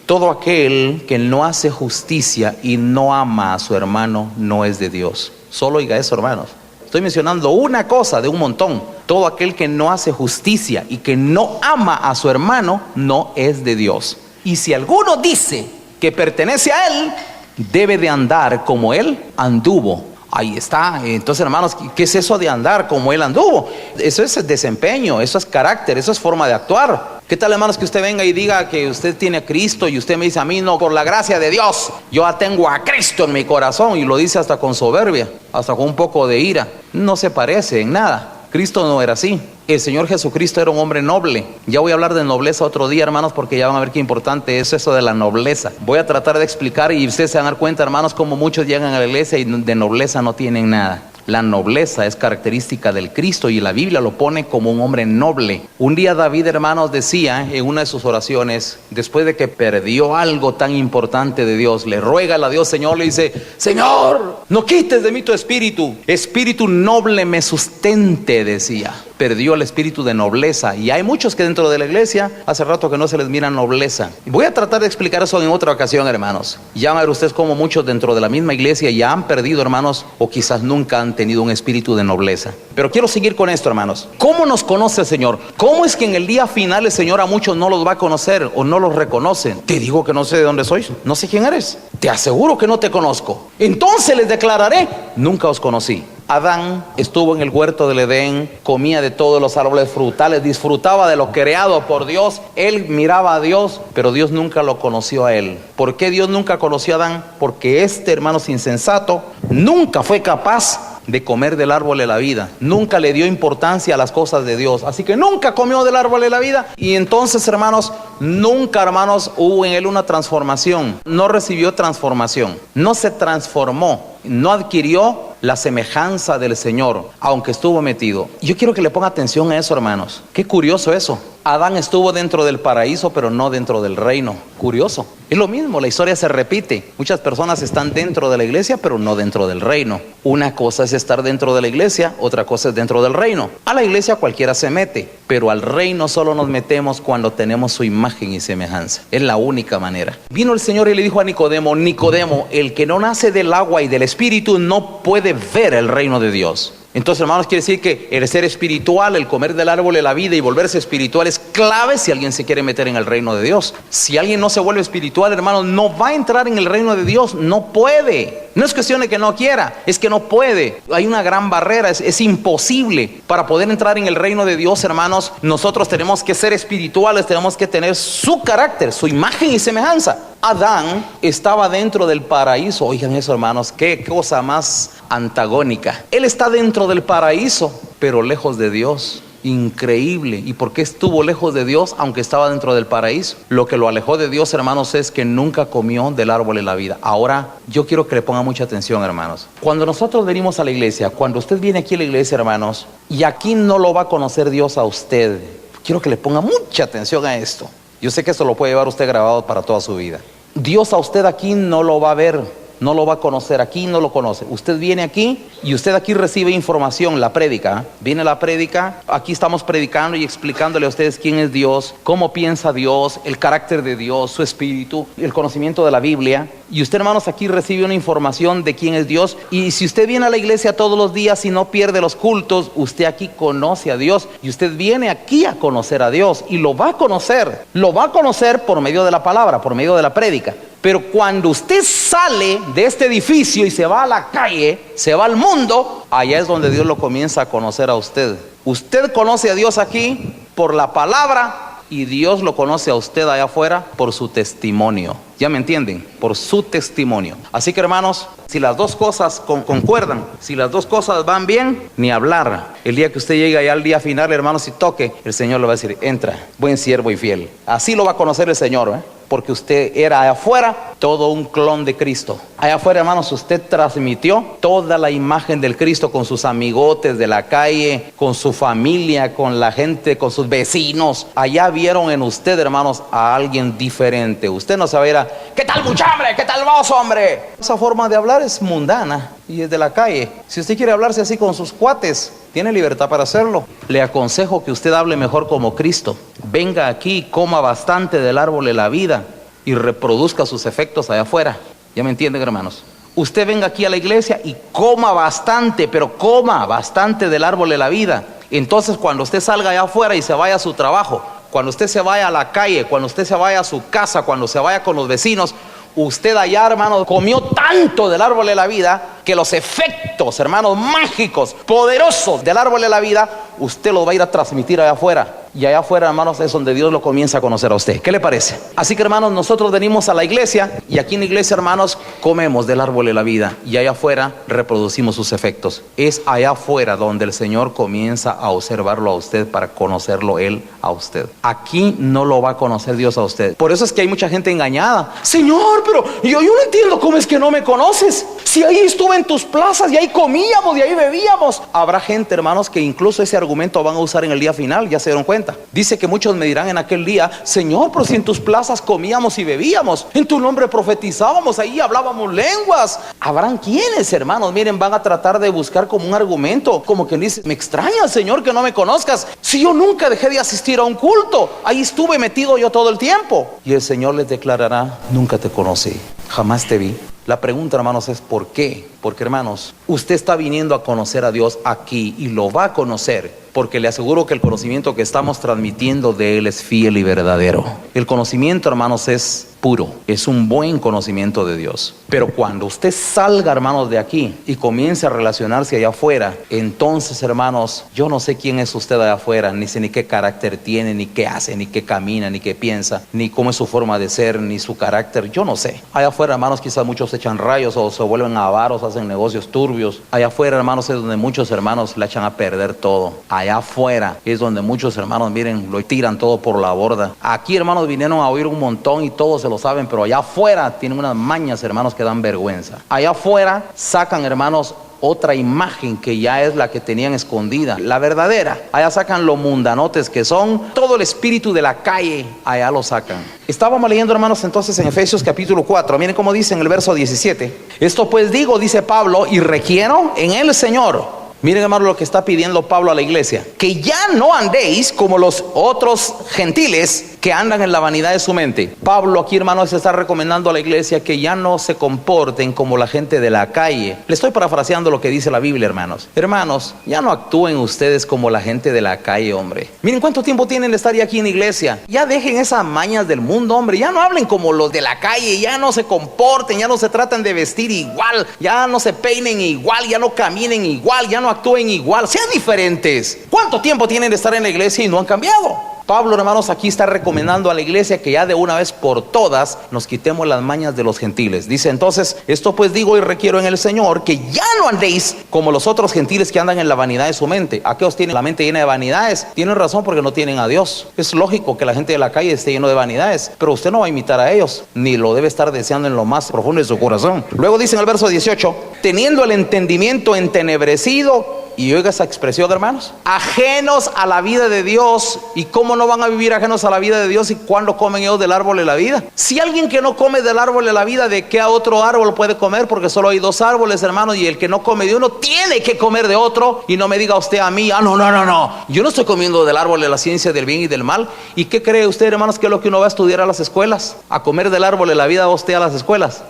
Todo aquel que no hace justicia y no ama a su hermano no es de Dios. Solo oiga eso, hermanos. Estoy mencionando una cosa de un montón. Todo aquel que no hace justicia y que no ama a su hermano no es de Dios. Y si alguno dice que pertenece a Él, debe de andar como Él anduvo. Ahí está. Entonces, hermanos, ¿qué es eso de andar como Él anduvo? Eso es desempeño, eso es carácter, eso es forma de actuar. ¿Qué tal, hermanos, que usted venga y diga que usted tiene a Cristo y usted me dice a mí, no, por la gracia de Dios, yo ya tengo a Cristo en mi corazón, y lo dice hasta con soberbia, hasta con un poco de ira? No se parece en nada. Cristo no era así. El Señor Jesucristo era un hombre noble. Ya voy a hablar de nobleza otro día, hermanos, porque ya van a ver qué importante es eso de la nobleza. Voy a tratar de explicar y ustedes se van a dar cuenta, hermanos, como muchos llegan a la iglesia y de nobleza no tienen nada. La nobleza es característica del Cristo y la Biblia lo pone como un hombre noble. Un día David, hermanos, decía en una de sus oraciones, después de que perdió algo tan importante de Dios, le ruega a Dios, Señor, le dice, Señor, no quites de mí tu espíritu, espíritu noble me sustente, decía. Perdió el espíritu de nobleza, y hay muchos que dentro de la iglesia hace rato que no se les mira nobleza. Voy a tratar de explicar eso en otra ocasión, hermanos. Ya van a ver ustedes como muchos dentro de la misma iglesia ya han perdido, hermanos, o quizás nunca han tenido un espíritu de nobleza. Pero quiero seguir con esto, hermanos. ¿Cómo nos conoce el Señor? ¿Cómo es que en el día final el Señor a muchos no los va a conocer o no los reconocen? Te digo que no sé de dónde sois, no sé quién eres, te aseguro que no te conozco. Entonces les declararé, nunca os conocí. Adán estuvo en el huerto del Edén, comía de todos los árboles frutales, disfrutaba de lo creado por Dios. Él miraba a Dios, pero Dios nunca lo conoció a él. ¿Por qué Dios nunca conoció a Adán? Porque hermanos, insensato, nunca fue capaz de comer del árbol de la vida. Nunca le dio importancia a las cosas de Dios. Así que nunca comió del árbol de la vida. Y entonces, hermanos, nunca, hermanos, hubo en él una transformación. No recibió transformación. No se transformó. No adquirió la semejanza del Señor, aunque estuvo metido. Yo quiero que le ponga atención a eso, hermanos. Qué curioso eso. Adán estuvo dentro del paraíso, pero no dentro del reino. Curioso. Es lo mismo, la historia se repite. Muchas personas están dentro de la iglesia, pero no dentro del reino. Una cosa es estar dentro de la iglesia, otra cosa es dentro del reino. A la iglesia cualquiera se mete, pero al reino solo nos metemos cuando tenemos su imagen y semejanza. Es la única manera. Vino el Señor y le dijo a Nicodemo: Nicodemo, el que no nace del agua y del espíritu no puede ver el reino de Dios. Entonces, hermanos, quiere decir que el ser espiritual, el comer del árbol de la vida y volverse espiritual es clave si alguien se quiere meter en el reino de Dios. Si alguien no se vuelve espiritual, hermanos, no va a entrar en el reino de Dios, no puede. No es cuestión de que no quiera, es que no puede. Hay una gran barrera, es imposible. Para poder entrar en el reino de Dios, hermanos, nosotros tenemos que ser espirituales, tenemos que tener su carácter, su imagen y semejanza. Adán estaba dentro del paraíso. Oigan eso, hermanos, qué cosa más antagónica. Él está dentro del paraíso, pero lejos de Dios. Increíble. ¿Y por qué estuvo lejos de Dios aunque estaba dentro del paraíso? Lo que lo alejó de Dios, hermanos, es que nunca comió del árbol de la vida. Ahora, yo quiero que le ponga mucha atención, hermanos. Cuando nosotros venimos a la iglesia, cuando usted viene aquí a la iglesia, hermanos, y aquí no lo va a conocer Dios a usted, quiero que le ponga mucha atención a esto. Yo sé que esto lo puede llevar usted grabado para toda su vida. Dios a usted aquí no lo va a ver, no lo va a conocer, aquí no lo conoce. Usted viene aquí y usted aquí recibe información, la prédica. Viene la prédica, aquí estamos predicando y explicándole a ustedes quién es Dios, cómo piensa Dios, el carácter de Dios, su espíritu, el conocimiento de la Biblia. Y usted, hermanos, aquí recibe una información de quién es Dios. Y si usted viene a la iglesia todos los días y no pierde los cultos, usted aquí conoce a Dios. Y usted viene aquí a conocer a Dios y lo va a conocer. Lo va a conocer por medio de la palabra, por medio de la prédica. Pero cuando usted sale de este edificio y se va a la calle, se va al mundo, allá es donde Dios lo comienza a conocer a usted. Usted conoce a Dios aquí por la palabra y Dios lo conoce a usted allá afuera por su testimonio. ¿Ya me entienden? Por su testimonio. Así que, hermanos, si las dos cosas concuerdan, si las dos cosas van bien, ni hablar. El día que usted llegue allá al día final, hermanos, y toque, el Señor le va a decir: entra, buen siervo y fiel. Así lo va a conocer el Señor, porque usted era allá afuera todo un clon de Cristo. Allá afuera, hermanos, usted transmitió toda la imagen del Cristo con sus amigotes de la calle, con su familia, con la gente, con sus vecinos. Allá vieron en usted, hermanos, a alguien diferente. Usted no se va a ir a: ¿qué tal, mucha hombre? ¿Qué tal vos, hombre? Esa forma de hablar es mundana y es de la calle. Si usted quiere hablarse así con sus cuates, tiene libertad para hacerlo. Le aconsejo que usted hable mejor como Cristo. Venga aquí, coma bastante del árbol de la vida y reproduzca sus efectos allá afuera. ¿Ya me entienden, hermanos? Usted venga aquí a la iglesia y coma bastante, pero coma bastante del árbol de la vida. Entonces, cuando usted salga allá afuera y se vaya a su trabajo, cuando usted se vaya a la calle, cuando usted se vaya a su casa, cuando se vaya con los vecinos, usted allá, hermano, comió tanto del árbol de la vida que los efectos, hermanos, mágicos, poderosos del árbol de la vida, usted los va a ir a transmitir allá afuera. Y allá afuera, hermanos, es donde Dios lo comienza a conocer a usted. ¿Qué le parece? Así que, hermanos, nosotros venimos a la iglesia y aquí en la iglesia, hermanos, comemos del árbol de la vida y allá afuera reproducimos sus efectos. Es allá afuera donde el Señor comienza a observarlo a usted para conocerlo Él a usted. Aquí no lo va a conocer Dios a usted. Por eso es que hay mucha gente engañada. Señor, pero yo no entiendo cómo es que no me conoces. Si ahí estuve en tus plazas y ahí comíamos y ahí bebíamos. Habrá gente, hermanos, que incluso ese argumento van a usar en el día final. Ya se dieron cuenta. Dice que muchos me dirán en aquel día: Señor, pero si en tus plazas comíamos y bebíamos, en tu nombre profetizábamos, ahí hablábamos lenguas. Habrán quienes, hermanos, miren, van a tratar de buscar como un argumento, como quien dice: me extraña, Señor, que no me conozcas. Si yo nunca dejé de asistir a un culto, ahí estuve metido yo todo el tiempo. Y el Señor les declarará: nunca te conocí, jamás te vi. La pregunta, hermanos, es ¿por qué? Porque, hermanos, usted está viniendo a conocer a Dios aquí y lo va a conocer, porque le aseguro que el conocimiento que estamos transmitiendo de Él es fiel y verdadero. El conocimiento, hermanos, es puro, es un buen conocimiento de Dios. Pero cuando usted salga, hermanos, de aquí y comience a relacionarse allá afuera, entonces, hermanos, yo no sé quién es usted allá afuera, ni sé ni qué carácter tiene, ni qué hace, ni qué camina, ni qué piensa, ni cómo es su forma de ser, ni su carácter. Yo no sé. Allá afuera, hermanos, quizás muchos echan rayos o se vuelven avaros, hacen negocios turbios. Allá afuera, hermanos, es donde muchos hermanos le echan a perder todo. Allá afuera es donde muchos hermanos, miren, lo tiran todo por la borda. Aquí, hermanos, vinieron a oír un montón y todos se lo saben, pero allá afuera tienen unas mañas, hermanos, que dan vergüenza. Allá afuera sacan, hermanos, otra imagen que ya es la que tenían escondida, la verdadera. Allá sacan lo mundanotes que son, todo el espíritu de la calle, allá lo sacan. Estábamos leyendo, hermanos, entonces en Efesios capítulo 4, miren cómo dice en el verso 17. Esto pues digo, dice Pablo, y requiero en el Señor. Miren, hermano, lo que está pidiendo Pablo a la iglesia: que ya no andéis como los otros gentiles que andan en la vanidad de su mente. Pablo aquí, hermanos, está recomendando a la iglesia que ya no se comporten como la gente de la calle. Le estoy parafraseando lo que dice la Biblia, hermanos. Hermanos, ya no actúen ustedes como la gente de la calle, hombre. Miren cuánto tiempo tienen de estar ya aquí en iglesia. Ya dejen esas mañas del mundo, hombre. Ya no hablen como los de la calle. Ya no se comporten, ya no se traten de vestir igual. Ya no se peinen igual, ya no caminen igual, ya no actúen igual, sean diferentes. ¿Cuánto tiempo tienen de estar en la iglesia y no han cambiado? Pablo, hermanos, aquí está recomendando a la iglesia que ya de una vez por todas nos quitemos las mañas de los gentiles. Dice entonces: esto pues digo y requiero en el Señor, que ya no andéis como los otros gentiles que andan en la vanidad de su mente. Aquellos tienen la mente llena de vanidades. Tienen razón, porque no tienen a Dios. Es lógico que la gente de la calle esté lleno de vanidades, pero usted no va a imitar a ellos, ni lo debe estar deseando en lo más profundo de su corazón. Luego dice en el verso 18: teniendo el entendimiento entenebrecido. Y oiga esa expresión, hermanos: ajenos a la vida de Dios. ¿Y cómo no van a vivir ajenos a la vida de Dios y cuando comen ellos del árbol de la vida? Si alguien que no come del árbol de la vida, ¿de qué otro árbol puede comer? Porque solo hay dos árboles, hermanos, y el que no come de uno tiene que comer de otro. Y no me diga usted a mí: no, yo no estoy comiendo del árbol de la ciencia del bien y del mal. ¿Y qué cree usted, hermanos, que es lo que uno va a estudiar a las escuelas? A comer del árbol de la vida va usted a las escuelas.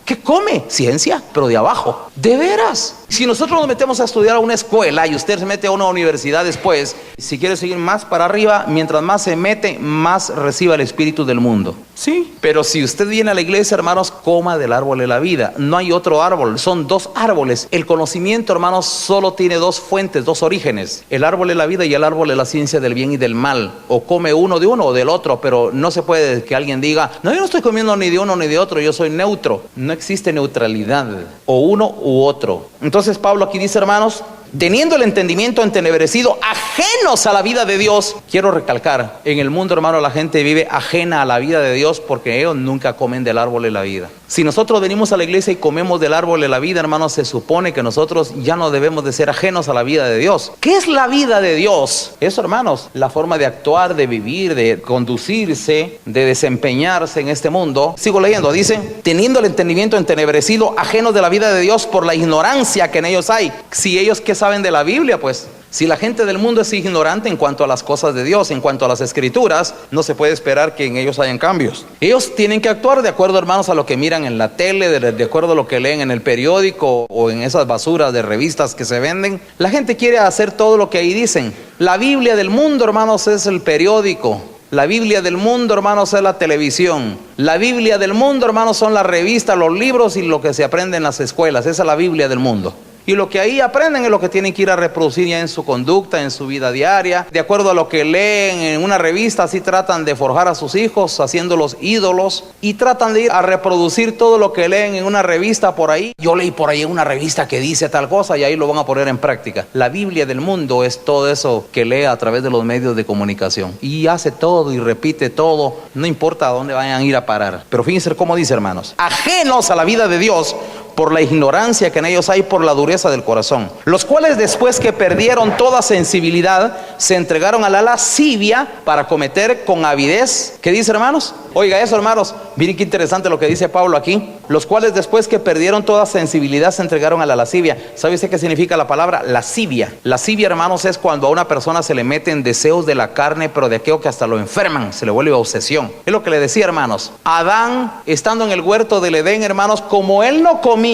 ¿Qué come? Ciencia, pero de abajo. ¿De veras? Si nosotros nos metemos a estudiar a una escuela y usted se mete a una universidad después, si quiere seguir más para arriba, mientras más se mete, más reciba el espíritu del mundo. Sí, pero si usted viene a la iglesia, hermanos, coma del árbol de la vida. No hay otro árbol, son dos árboles. El conocimiento, hermanos, solo tiene dos fuentes, dos orígenes: el árbol de la vida y el árbol de la ciencia del bien y del mal. O come uno de uno o del otro, pero no se puede que alguien diga: no, yo no estoy comiendo ni de uno ni de otro, yo soy neutro. No existe neutralidad, o uno u otro. Entonces Pablo aquí dice, hermanos: teniendo el entendimiento entenebrecido, ajenos a la vida de Dios. Quiero recalcar, en el mundo, hermano, la gente vive ajena a la vida de Dios porque ellos nunca comen del árbol de la vida. Si nosotros venimos a la iglesia y comemos del árbol de la vida, hermanos, se supone que nosotros ya no debemos de ser ajenos a la vida de Dios. ¿Qué es la vida de Dios? Eso, hermanos, la forma de actuar, de vivir, de conducirse, de desempeñarse en este mundo. Sigo leyendo, dice: teniendo el entendimiento entenebrecido, ajenos de la vida de Dios por la ignorancia que en ellos hay. Si ellos, ¿qué saben de la Biblia? Pues si la gente del mundo es ignorante en cuanto a las cosas de Dios, en cuanto a las escrituras, no se puede esperar que en ellos hayan cambios. Ellos tienen que actuar de acuerdo, hermanos, a lo que miran en la tele, de acuerdo a lo que leen en el periódico o en esas basuras de revistas que se venden. La gente quiere hacer todo lo que ahí dicen. La Biblia del mundo, hermanos, es el periódico. La Biblia del mundo, hermanos, es la televisión. La Biblia del mundo, hermanos, son las revistas, los libros y lo que se aprende en las escuelas. Esa es la Biblia del mundo. Y lo que ahí aprenden es lo que tienen que ir a reproducir ya en su conducta, en su vida diaria. De acuerdo a lo que leen en una revista, así tratan de forjar a sus hijos, haciéndolos ídolos. Y tratan de ir a reproducir todo lo que leen en una revista por ahí. Yo leí por ahí en una revista que dice tal cosa y ahí lo van a poner en práctica. La Biblia del mundo es todo eso que lee a través de los medios de comunicación. Y hace todo y repite todo, no importa a dónde vayan a ir a parar. Pero fíjense cómo dice, hermanos: ajenos a la vida de Dios por la ignorancia que en ellos hay, por la dureza del corazón, los cuales después que perdieron toda sensibilidad, se entregaron a la lascivia para cometer con avidez. ¿Qué dice, hermanos? Oiga eso, hermanos, miren qué interesante lo que dice Pablo aquí: los cuales después que perdieron toda sensibilidad, se entregaron a la lascivia. ¿Sabe usted qué significa la palabra lascivia? Lascivia, hermanos, es cuando a una persona se le meten deseos de la carne, pero de aquello que hasta lo enferman, se le vuelve obsesión. Es lo que le decía, hermanos. Adán, estando en el huerto del Edén, hermanos, como él no comía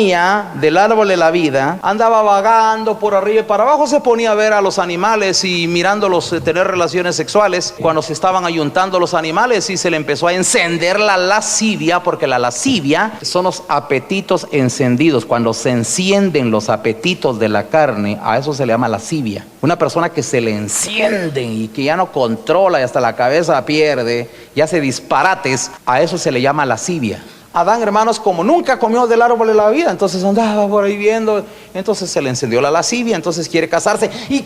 del árbol de la vida, andaba vagando por arriba y para abajo, se ponía a ver a los animales y mirándolos tener relaciones sexuales cuando se estaban ayuntando los animales, y se le empezó a encender la lascivia, porque la lascivia son los apetitos encendidos. Cuando se encienden los apetitos de la carne, a eso se le llama lascivia. Una persona que se le encienden y que ya no controla y hasta la cabeza pierde y hace disparates, a eso se le llama lascivia. Adán, hermanos, como nunca comió del árbol de la vida, entonces andaba por ahí viendo, entonces se le encendió la lascivia, entonces quiere casarse, y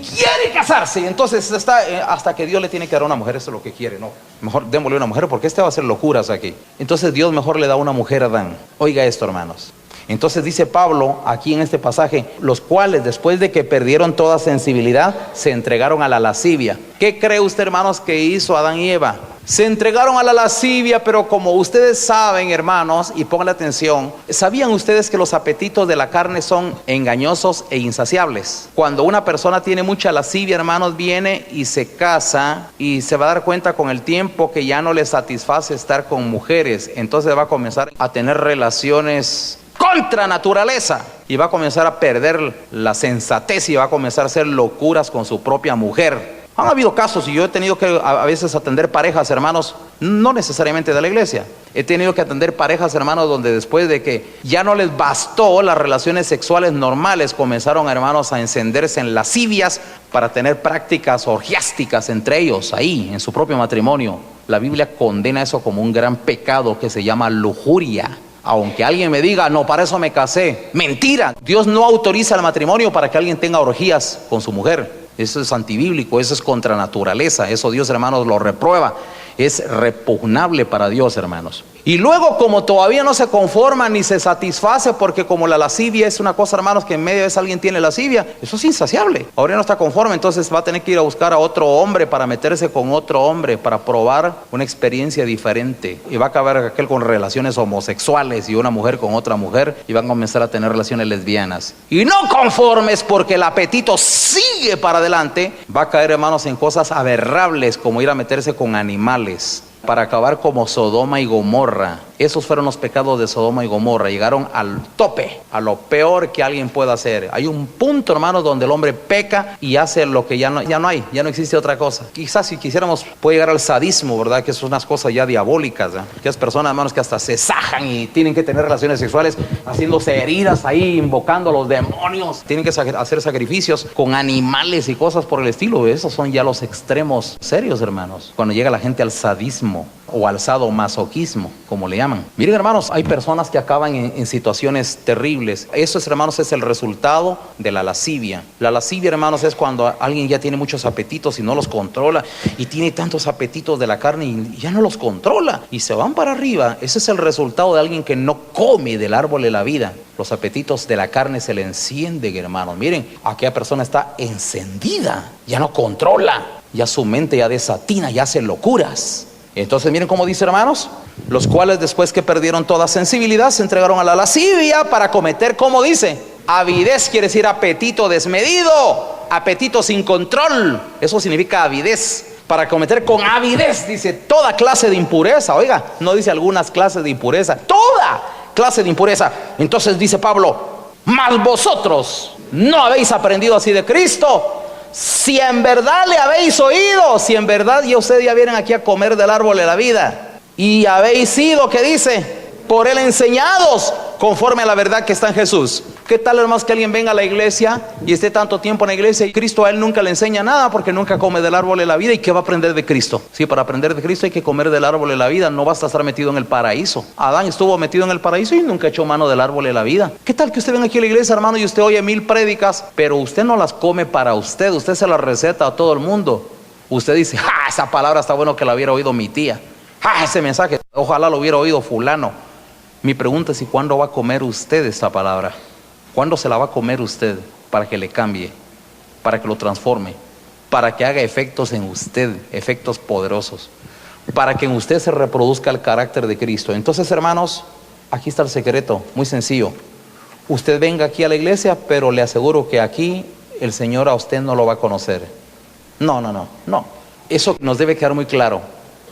entonces está hasta que Dios le tiene que dar una mujer. Eso es lo que quiere, no, mejor démosle una mujer porque este va a hacer locuras aquí. Entonces Dios mejor le da una mujer a Adán. Oiga esto, hermanos: Entonces dice Pablo aquí en este pasaje, los cuales después de que perdieron toda sensibilidad, se entregaron a la lascivia. ¿Qué cree usted, hermanos, que hizo Adán y Eva? Se entregaron a la lascivia, pero como ustedes saben, hermanos, y pónganle atención, ¿sabían ustedes que los apetitos de la carne son engañosos e insaciables? Cuando una persona tiene mucha lascivia, hermanos, viene y se casa y se va a dar cuenta con el tiempo que ya no le satisface estar con mujeres. Entonces va a comenzar a tener relaciones contra naturaleza y va a comenzar a perder la sensatez y va a comenzar a hacer locuras con su propia mujer. Han habido casos y yo he tenido que a veces atender parejas, hermanos, no necesariamente de la iglesia. He tenido que atender parejas, hermanos, donde después de que ya no les bastó las relaciones sexuales normales, comenzaron, hermanos, a encenderse en lascivias para tener prácticas orgiásticas entre ellos, ahí, en su propio matrimonio. La Biblia condena eso como un gran pecado que se llama lujuria. Aunque alguien me diga, no, para eso me casé. Mentira. Dios no autoriza el matrimonio para que alguien tenga orgías con su mujer. Eso es antibíblico, eso es contra naturaleza. Eso Dios, hermanos, lo reprueba. Es repugnable para Dios, hermanos. Y luego, como todavía no se conforma ni se satisface, porque como la lascivia es una cosa, hermanos, que en medio de eso alguien tiene lascivia, eso es insaciable. Ahora no está conforme, entonces va a tener que ir a buscar a otro hombre para meterse con otro hombre, para probar una experiencia diferente. Y va a acabar aquel con relaciones homosexuales y una mujer con otra mujer, y van a comenzar a tener relaciones lesbianas. Y no conformes porque el apetito sigue para adelante, va a caer, hermanos, en cosas aberrables como ir a meterse con animales, para acabar como Sodoma y Gomorra. Esos fueron los pecados de Sodoma y Gomorra. Llegaron al tope, a lo peor que alguien pueda hacer. Hay un punto, hermanos, donde el hombre peca y hace lo que ya no hay, ya no existe otra cosa. Quizás si quisiéramos puede llegar al sadismo, ¿verdad? Que son unas cosas ya diabólicas, ¿eh? Que es personas, hermanos, que hasta se sajan y tienen que tener relaciones sexuales haciéndose heridas ahí, invocando a los demonios. Tienen que hacer sacrificios con animales y cosas por el estilo. Esos son ya los extremos serios, hermanos. Cuando llega la gente al sadismo o al sadomasoquismo, como le llaman. Miren, hermanos, hay personas que acaban en situaciones terribles. Eso, hermanos, es el resultado de la lascivia. La lascivia, hermanos, es cuando alguien ya tiene muchos apetitos y no los controla, y tiene tantos apetitos de la carne y ya no los controla y se van para arriba. Ese es el resultado de alguien que no come del árbol de la vida. Los apetitos de la carne se le encienden, hermanos. Miren, aquella persona está encendida, ya no controla, ya su mente ya desatina, ya hace locuras. Entonces miren cómo dice, hermanos, los cuales después que perdieron toda sensibilidad se entregaron a la lascivia para cometer, ¿cómo dice? Avidez quiere decir apetito desmedido, apetito sin control. Eso significa avidez. Para cometer con avidez, dice, toda clase de impureza. Oiga, no dice algunas clases de impureza, toda clase de impureza. Entonces dice Pablo, mas vosotros no habéis aprendido así de Cristo. Si en verdad le habéis oído, si en verdad ya ustedes ya vienen aquí a comer del árbol de la vida y habéis sido, ¿qué dice? Por él enseñados conforme a la verdad que está en Jesús. ¿Qué tal, hermanos, que alguien venga a la iglesia y esté tanto tiempo en la iglesia y Cristo a él nunca le enseña nada porque nunca come del árbol de la vida? ¿Y qué va a aprender de Cristo? Sí, para aprender de Cristo hay que comer del árbol de la vida. No basta estar metido en el paraíso. Adán estuvo metido en el paraíso y nunca echó mano del árbol de la vida. ¿Qué tal que usted venga aquí a la iglesia, hermano, y usted oye 1000 prédicas, pero usted no las come para usted? Usted se las receta a todo el mundo. Usted dice, ¡ja! Esa palabra está bueno que la hubiera oído mi tía. ¡Ja! Ese mensaje, ojalá lo hubiera oído fulano. Mi pregunta es, ¿y cuándo va a comer usted esta palabra? ¿Cuándo se la va a comer usted para que le cambie, para que lo transforme, para que haga efectos en usted, efectos poderosos, para que en usted se reproduzca el carácter de Cristo? Entonces, hermanos, aquí está el secreto, muy sencillo. Usted venga aquí a la iglesia, pero le aseguro que aquí el Señor a usted no lo va a conocer. No. Eso nos debe quedar muy claro.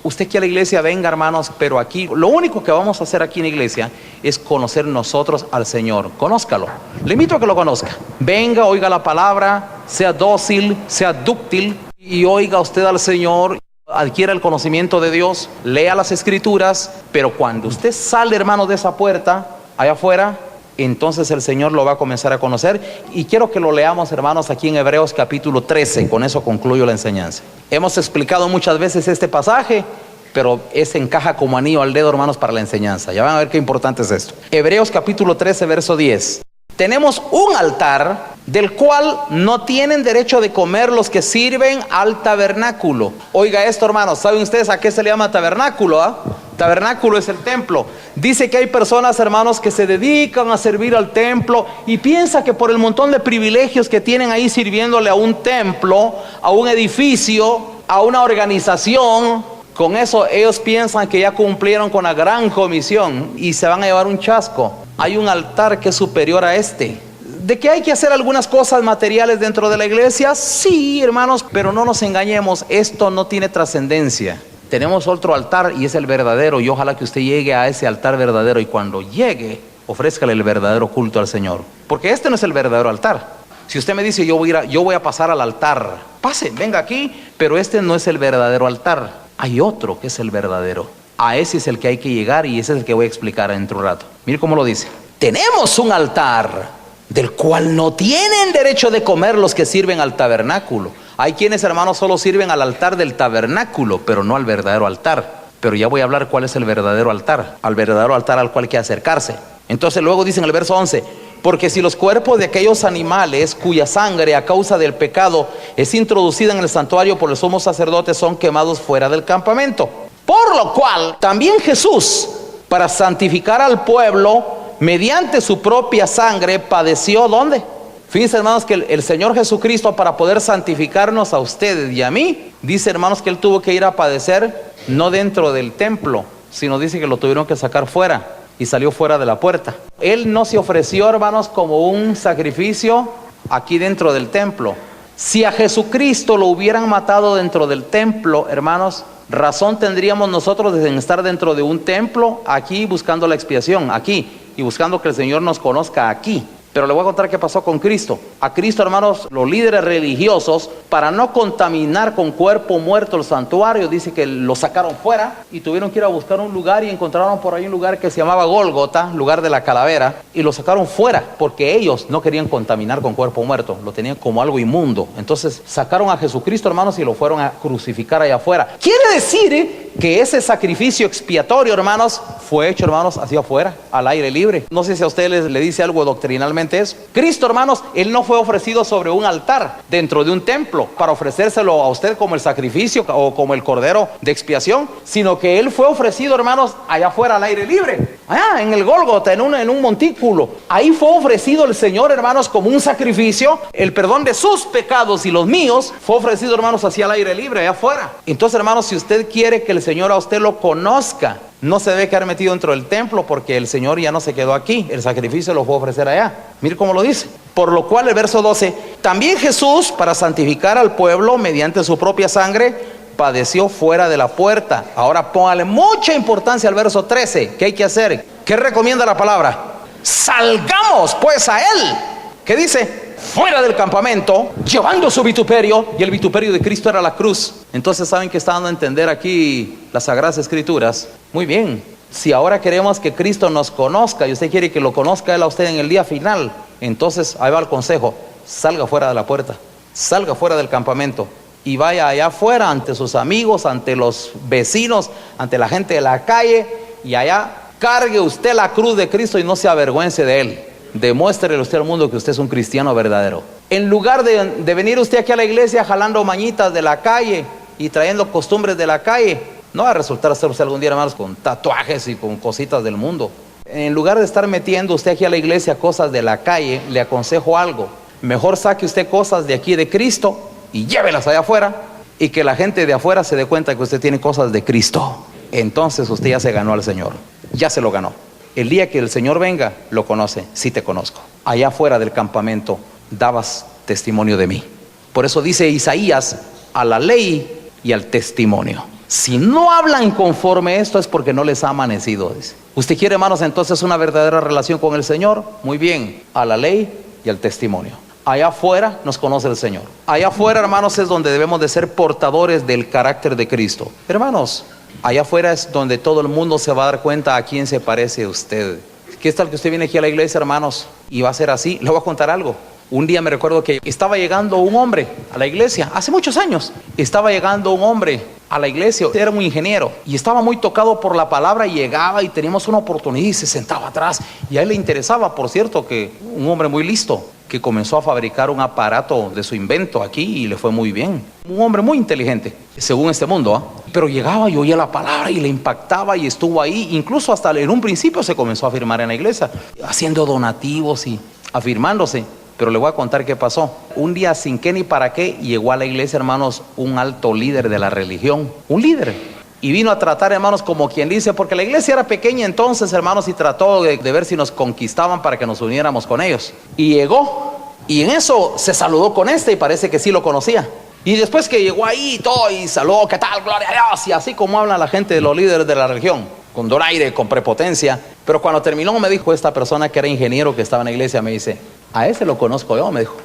Usted aquí a la iglesia venga, hermanos, pero aquí lo único que vamos a hacer aquí en la iglesia es conocer nosotros al Señor. Conózcalo, le invito a que lo conozca. Venga, oiga la palabra, sea dócil, sea dúctil y oiga usted al Señor. Adquiera el conocimiento de Dios, lea las escrituras, pero cuando usted sale, hermano, de esa puerta allá afuera, entonces el Señor lo va a comenzar a conocer. Y quiero que lo leamos, hermanos, aquí en Hebreos capítulo 13. Con eso concluyo la enseñanza. Hemos explicado muchas veces este pasaje, pero ese encaja como anillo al dedo, hermanos, para la enseñanza. Ya van a ver qué importante es esto. Hebreos capítulo 13, verso 10. Tenemos un altar del cual no tienen derecho de comer los que sirven al tabernáculo. Oiga esto, hermanos, ¿saben ustedes a qué se le llama tabernáculo? Tabernáculo es el templo. Dice que hay personas, hermanos, que se dedican a servir al templo y piensan que por el montón de privilegios que tienen ahí sirviéndole a un templo, a un edificio, a una organización, con eso ellos piensan que ya cumplieron con la gran comisión y se van a llevar un chasco. Hay un altar que es superior a este. ¿De que hay que hacer algunas cosas materiales dentro de la iglesia? Sí, hermanos, pero no nos engañemos, esto no tiene trascendencia. Tenemos otro altar y es el verdadero, y ojalá que usted llegue a ese altar verdadero y cuando llegue, ofrézcale el verdadero culto al Señor. Porque este no es el verdadero altar. Si usted me dice, yo voy a pasar al altar, pase, venga aquí, pero este no es el verdadero altar. Hay otro que es el verdadero. A ese es el que hay que llegar y ese es el que voy a explicar dentro de un rato. Mire cómo lo dice. Tenemos un altar del cual no tienen derecho de comer los que sirven al tabernáculo. Hay quienes, hermanos, solo sirven al altar del tabernáculo, pero no al verdadero altar. Pero ya voy a hablar cuál es el verdadero altar, al verdadero altar al cual hay que acercarse. Entonces luego dice en el verso 11, porque si los cuerpos de aquellos animales cuya sangre a causa del pecado es introducida en el santuario por el sumo sacerdote son quemados fuera del campamento. Por lo cual también Jesús, para santificar al pueblo, mediante su propia sangre padeció, ¿dónde? Fíjense, hermanos, que el Señor Jesucristo, para poder santificarnos a ustedes y a mí, dice, hermanos, que Él tuvo que ir a padecer no dentro del templo, sino dice que lo tuvieron que sacar fuera y salió fuera de la puerta. Él no se ofreció, hermanos, como un sacrificio aquí dentro del templo. Si a Jesucristo lo hubieran matado dentro del templo, hermanos, razón tendríamos nosotros de estar dentro de un templo aquí buscando la expiación, aquí, y buscando que el Señor nos conozca aquí. Pero le voy a contar qué pasó con Cristo. A Cristo, hermanos, los líderes religiosos, para no contaminar con cuerpo muerto el santuario, dice que lo sacaron fuera y tuvieron que ir a buscar un lugar y encontraron por ahí un lugar que se llamaba Gólgota, lugar de la calavera, y lo sacaron fuera porque ellos no querían contaminar con cuerpo muerto, lo tenían como algo inmundo. Entonces sacaron a Jesucristo, hermanos, y lo fueron a crucificar allá afuera. Quiere decir que ese sacrificio expiatorio, hermanos, fue hecho, hermanos, hacia afuera, al aire libre. No sé si a ustedes le dice algo doctrinalmente eso. Cristo, hermanos, Él no fue ofrecido sobre un altar dentro de un templo para ofrecérselo a usted como el sacrificio o como el cordero de expiación, sino que Él fue ofrecido, hermanos, allá afuera al aire libre, allá en el Gólgota, en un montículo. Ahí fue ofrecido el Señor, hermanos, como un sacrificio. El perdón de sus pecados y los míos fue ofrecido, hermanos, hacia el aire libre, allá afuera. Entonces, hermanos, si usted quiere que el Señor a usted lo conozca, no se debe quedar metido dentro del templo porque el Señor ya no se quedó aquí. El sacrificio lo fue a ofrecer allá. Mire cómo lo dice. Por lo cual el verso 12, también Jesús, para santificar al pueblo mediante su propia sangre, padeció fuera de la puerta. Ahora póngale mucha importancia al verso 13. ¿Qué hay que hacer? ¿Qué recomienda la palabra? Salgamos pues a Él. ¿Qué dice? Fuera del campamento, llevando su vituperio, y el vituperio de Cristo era la cruz. Entonces, ¿saben qué está dando a entender aquí las Sagradas Escrituras? Muy bien, si ahora queremos que Cristo nos conozca y usted quiere que lo conozca Él a usted en el día final, entonces ahí va el consejo: salga fuera de la puerta, salga fuera del campamento y vaya allá afuera ante sus amigos, ante los vecinos, ante la gente de la calle, y allá cargue usted la cruz de Cristo y no se avergüence de Él. Demuéstrele usted al mundo que usted es un cristiano verdadero. En lugar de venir usted aquí a la iglesia jalando mañitas de la calle y trayendo costumbres de la calle, no va a resultar ser usted algún día, hermanos, con tatuajes y con cositas del mundo. En lugar de estar metiendo usted aquí a la iglesia cosas de la calle, le aconsejo algo: mejor saque usted cosas de aquí de Cristo y llévelas allá afuera, y que la gente de afuera se dé cuenta que usted tiene cosas de Cristo. Entonces usted ya se ganó al Señor, ya se lo ganó. El día que el Señor venga, lo conoce: sí te conozco. Allá afuera del campamento dabas testimonio de mí. Por eso dice Isaías: a la ley y al testimonio. Si no hablan conforme a esto es porque no les ha amanecido, dice. ¿Usted quiere, hermanos, entonces una verdadera relación con el Señor? Muy bien, a la ley y al testimonio. Allá afuera nos conoce el Señor. Allá afuera, hermanos, es donde debemos de ser portadores del carácter de Cristo. Hermanos, allá afuera es donde todo el mundo se va a dar cuenta a quién se parece usted. ¿Qué tal que usted viene aquí a la iglesia, hermanos, y va a ser así? Le voy a contar algo. Un día me recuerdo que estaba llegando un hombre a la iglesia, hace muchos años. Estaba llegando un hombre a la iglesia, era un ingeniero, y estaba muy tocado por la palabra, y llegaba y teníamos una oportunidad y se sentaba atrás. Y a él le interesaba, por cierto, que un hombre muy listo. que comenzó a fabricar un aparato de su invento aquí y le fue muy bien. Un hombre muy inteligente, según este mundo, ¿ah? Pero llegaba y oía la palabra y le impactaba y estuvo ahí. Incluso hasta en un principio se comenzó a afirmar en la iglesia, haciendo donativos y afirmándose. Pero le voy a contar qué pasó. Un día, sin qué ni para qué, llegó a la iglesia, hermanos, un alto líder de la religión. Un líder. Y vino a tratar, hermanos, como quien dice, porque la iglesia era pequeña entonces, hermanos, y trató de ver si nos conquistaban para que nos uniéramos con ellos. Y llegó, y en eso se saludó con y parece que sí lo conocía. Y después que llegó ahí y todo, y saludó, ¿qué tal? Gloria a Dios. Y así como habla la gente de los líderes de la religión, con donaire, con prepotencia. Pero cuando terminó me dijo esta persona que era ingeniero que estaba en la iglesia, me dice, a ese lo conozco yo, me dijo.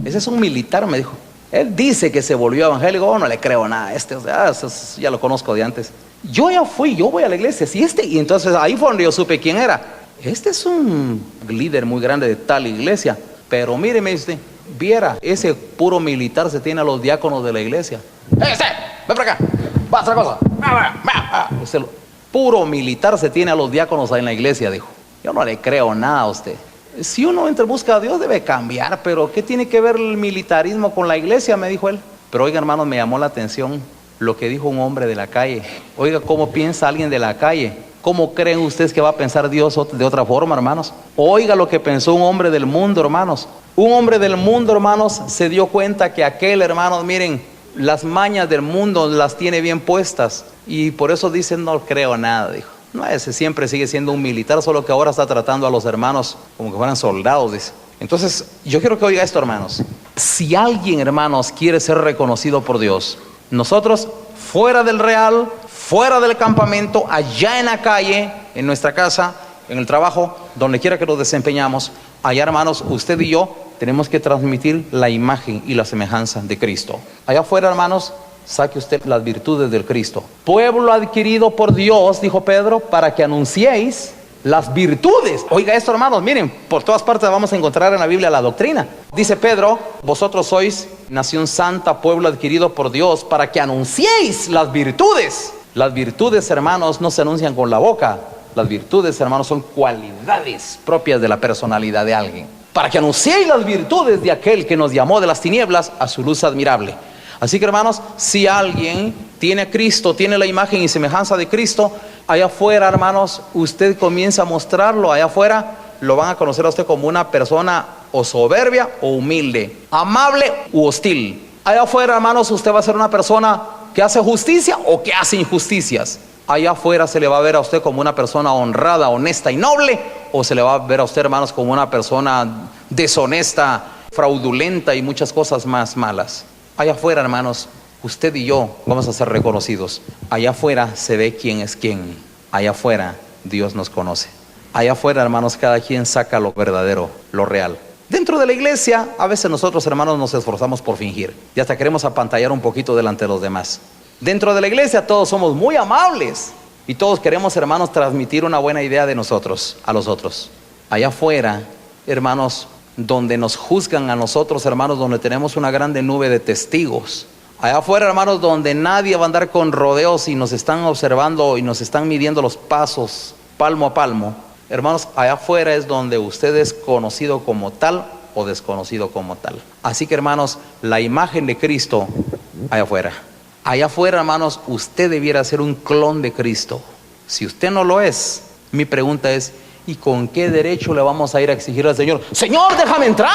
Ese es un militar, me dijo. Él dice que se volvió evangélico. Oh, no le creo nada. Ya lo conozco de antes. Yo ya fui, yo voy a la iglesia. Y entonces ahí fue donde yo supe quién era. Este es un líder muy grande de tal iglesia. Pero mire, me dice, viera, ese puro militar se tiene a los diáconos de la iglesia. Ven para acá, va a otra cosa. Ese puro militar se tiene a los diáconos ahí en la iglesia, dijo. Yo no le creo nada a usted. Si uno entra en busca de Dios debe cambiar, pero ¿qué tiene que ver el militarismo con la iglesia?, me dijo él. Pero oiga, hermanos, me llamó la atención lo que dijo un hombre de la calle. Oiga, ¿cómo piensa alguien de la calle? ¿Cómo creen ustedes que va a pensar Dios de otra forma, hermanos? Oiga lo que pensó un hombre del mundo, hermanos. Un hombre del mundo, hermanos, se dio cuenta que aquel, hermanos, miren, las mañas del mundo las tiene bien puestas. Y por eso dicen, no creo nada, dijo. No, ese siempre sigue siendo un militar, solo que ahora está tratando a los hermanos como que fueran soldados, dice. Entonces, yo quiero que oiga esto, hermanos. Si alguien, hermanos, quiere ser reconocido por Dios, nosotros, fuera del real, fuera del campamento, allá en la calle, en nuestra casa, en el trabajo, donde quiera que nos desempeñamos, allá, hermanos, usted y yo tenemos que transmitir la imagen y la semejanza de Cristo. Allá afuera, hermanos, saque usted las virtudes del Cristo. Pueblo adquirido por Dios, dijo Pedro, para que anunciéis las virtudes. Oiga esto, hermanos, miren, por todas partes vamos a encontrar en la Biblia la doctrina. Dice Pedro, vosotros sois nación santa, pueblo adquirido por Dios, para que anunciéis las virtudes. Las virtudes, hermanos, no se anuncian con la boca. Las virtudes, hermanos, son cualidades propias de la personalidad de alguien. Para que anunciéis las virtudes de aquel que nos llamó de las tinieblas a su luz admirable. Así que, hermanos, si alguien tiene a Cristo, tiene la imagen y semejanza de Cristo, allá afuera, hermanos, usted comienza a mostrarlo. Allá afuera lo van a conocer a usted como una persona o soberbia o humilde, amable u hostil. Allá afuera, hermanos, usted va a ser una persona que hace justicia o que hace injusticias. Allá afuera se le va a ver a usted como una persona honrada, honesta y noble, o se le va a ver a usted, hermanos, como una persona deshonesta, fraudulenta y muchas cosas más malas. Allá afuera, hermanos, usted y yo vamos a ser reconocidos. Allá afuera se ve quién es quién. Allá afuera Dios nos conoce. Allá afuera, hermanos, cada quien saca lo verdadero, lo real. Dentro de la iglesia, a veces nosotros, hermanos, nos esforzamos por fingir y hasta queremos apantallar un poquito delante de los demás. Dentro de la iglesia todos somos muy amables y todos queremos, hermanos, transmitir una buena idea de nosotros a los otros. Allá afuera, hermanos, donde nos juzgan a nosotros, hermanos, donde tenemos una grande nube de testigos. Allá afuera, hermanos, donde nadie va a andar con rodeos y nos están observando y nos están midiendo los pasos palmo a palmo. Hermanos, allá afuera es donde usted es conocido como tal o desconocido como tal. Así que, hermanos, la imagen de Cristo allá afuera. Allá afuera, hermanos, usted debiera ser un clon de Cristo. Si usted no lo es, mi pregunta es, ¿y con qué derecho le vamos a ir a exigir al Señor? Señor, déjame entrar.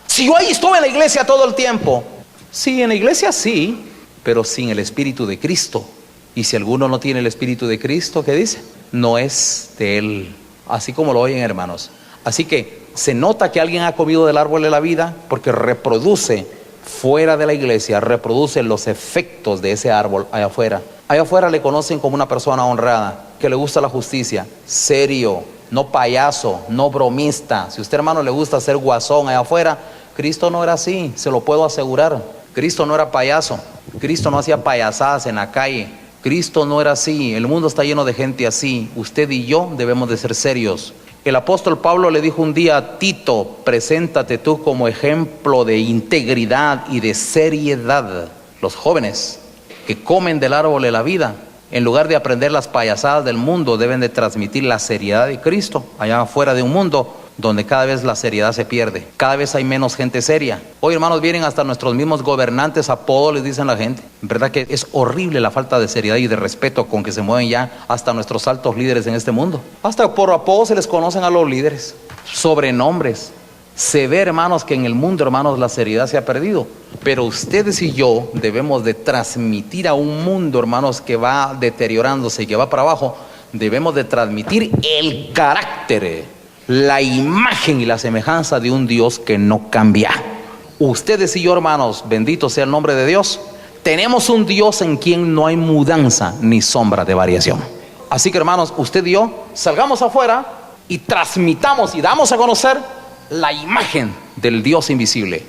Si yo ahí estuve en la iglesia todo el tiempo. Sí, en la iglesia sí, pero sin el Espíritu de Cristo. Y si alguno no tiene el Espíritu de Cristo, ¿qué dice? No es de Él. Así como lo oyen, hermanos. Así que se nota que alguien ha comido del árbol de la vida porque reproduce fuera de la iglesia, reproduce los efectos de ese árbol allá afuera. Allá afuera le conocen como una persona honrada, que le gusta la justicia, serio, no payaso, no bromista. Si usted, hermano, le gusta ser guasón allá afuera, Cristo no era así, se lo puedo asegurar. Cristo no era payaso, Cristo no hacía payasadas en la calle, Cristo no era así. El mundo está lleno de gente así. Usted y yo debemos de ser serios. El apóstol Pablo le dijo un día a Tito, preséntate tú como ejemplo de integridad y de seriedad. Los jóvenes que comen del árbol de la vida, en lugar de aprender las payasadas del mundo, deben de transmitir la seriedad de Cristo allá afuera de un mundo donde cada vez la seriedad se pierde, cada vez hay menos gente seria. Hoy, hermanos, vienen hasta nuestros mismos gobernantes, apodos les dicen la gente. En verdad que es horrible la falta de seriedad y de respeto con que se mueven ya hasta nuestros altos líderes en este mundo. Hasta por apodos se les conocen a los líderes, sobrenombres. Se ve, hermanos, que en el mundo, hermanos, la seriedad se ha perdido. Pero ustedes y yo debemos de transmitir a un mundo, hermanos, que va deteriorándose y que va para abajo. Debemos de transmitir el carácter, la imagen y la semejanza de un Dios que no cambia. Ustedes y yo, hermanos, bendito sea el nombre de Dios, tenemos un Dios en quien no hay mudanza ni sombra de variación. Así que, hermanos, usted y yo salgamos afuera y transmitamos y damos a conocer la imagen del Dios invisible,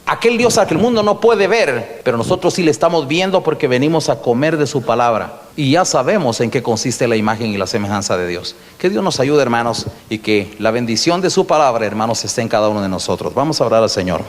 aquel Dios al que el mundo no puede ver, pero nosotros sí le estamos viendo porque venimos a comer de su palabra y ya sabemos en qué consiste la imagen y la semejanza de Dios. Que Dios nos ayude, hermanos, y que la bendición de su palabra, hermanos, esté en cada uno de nosotros. Vamos a orar al Señor.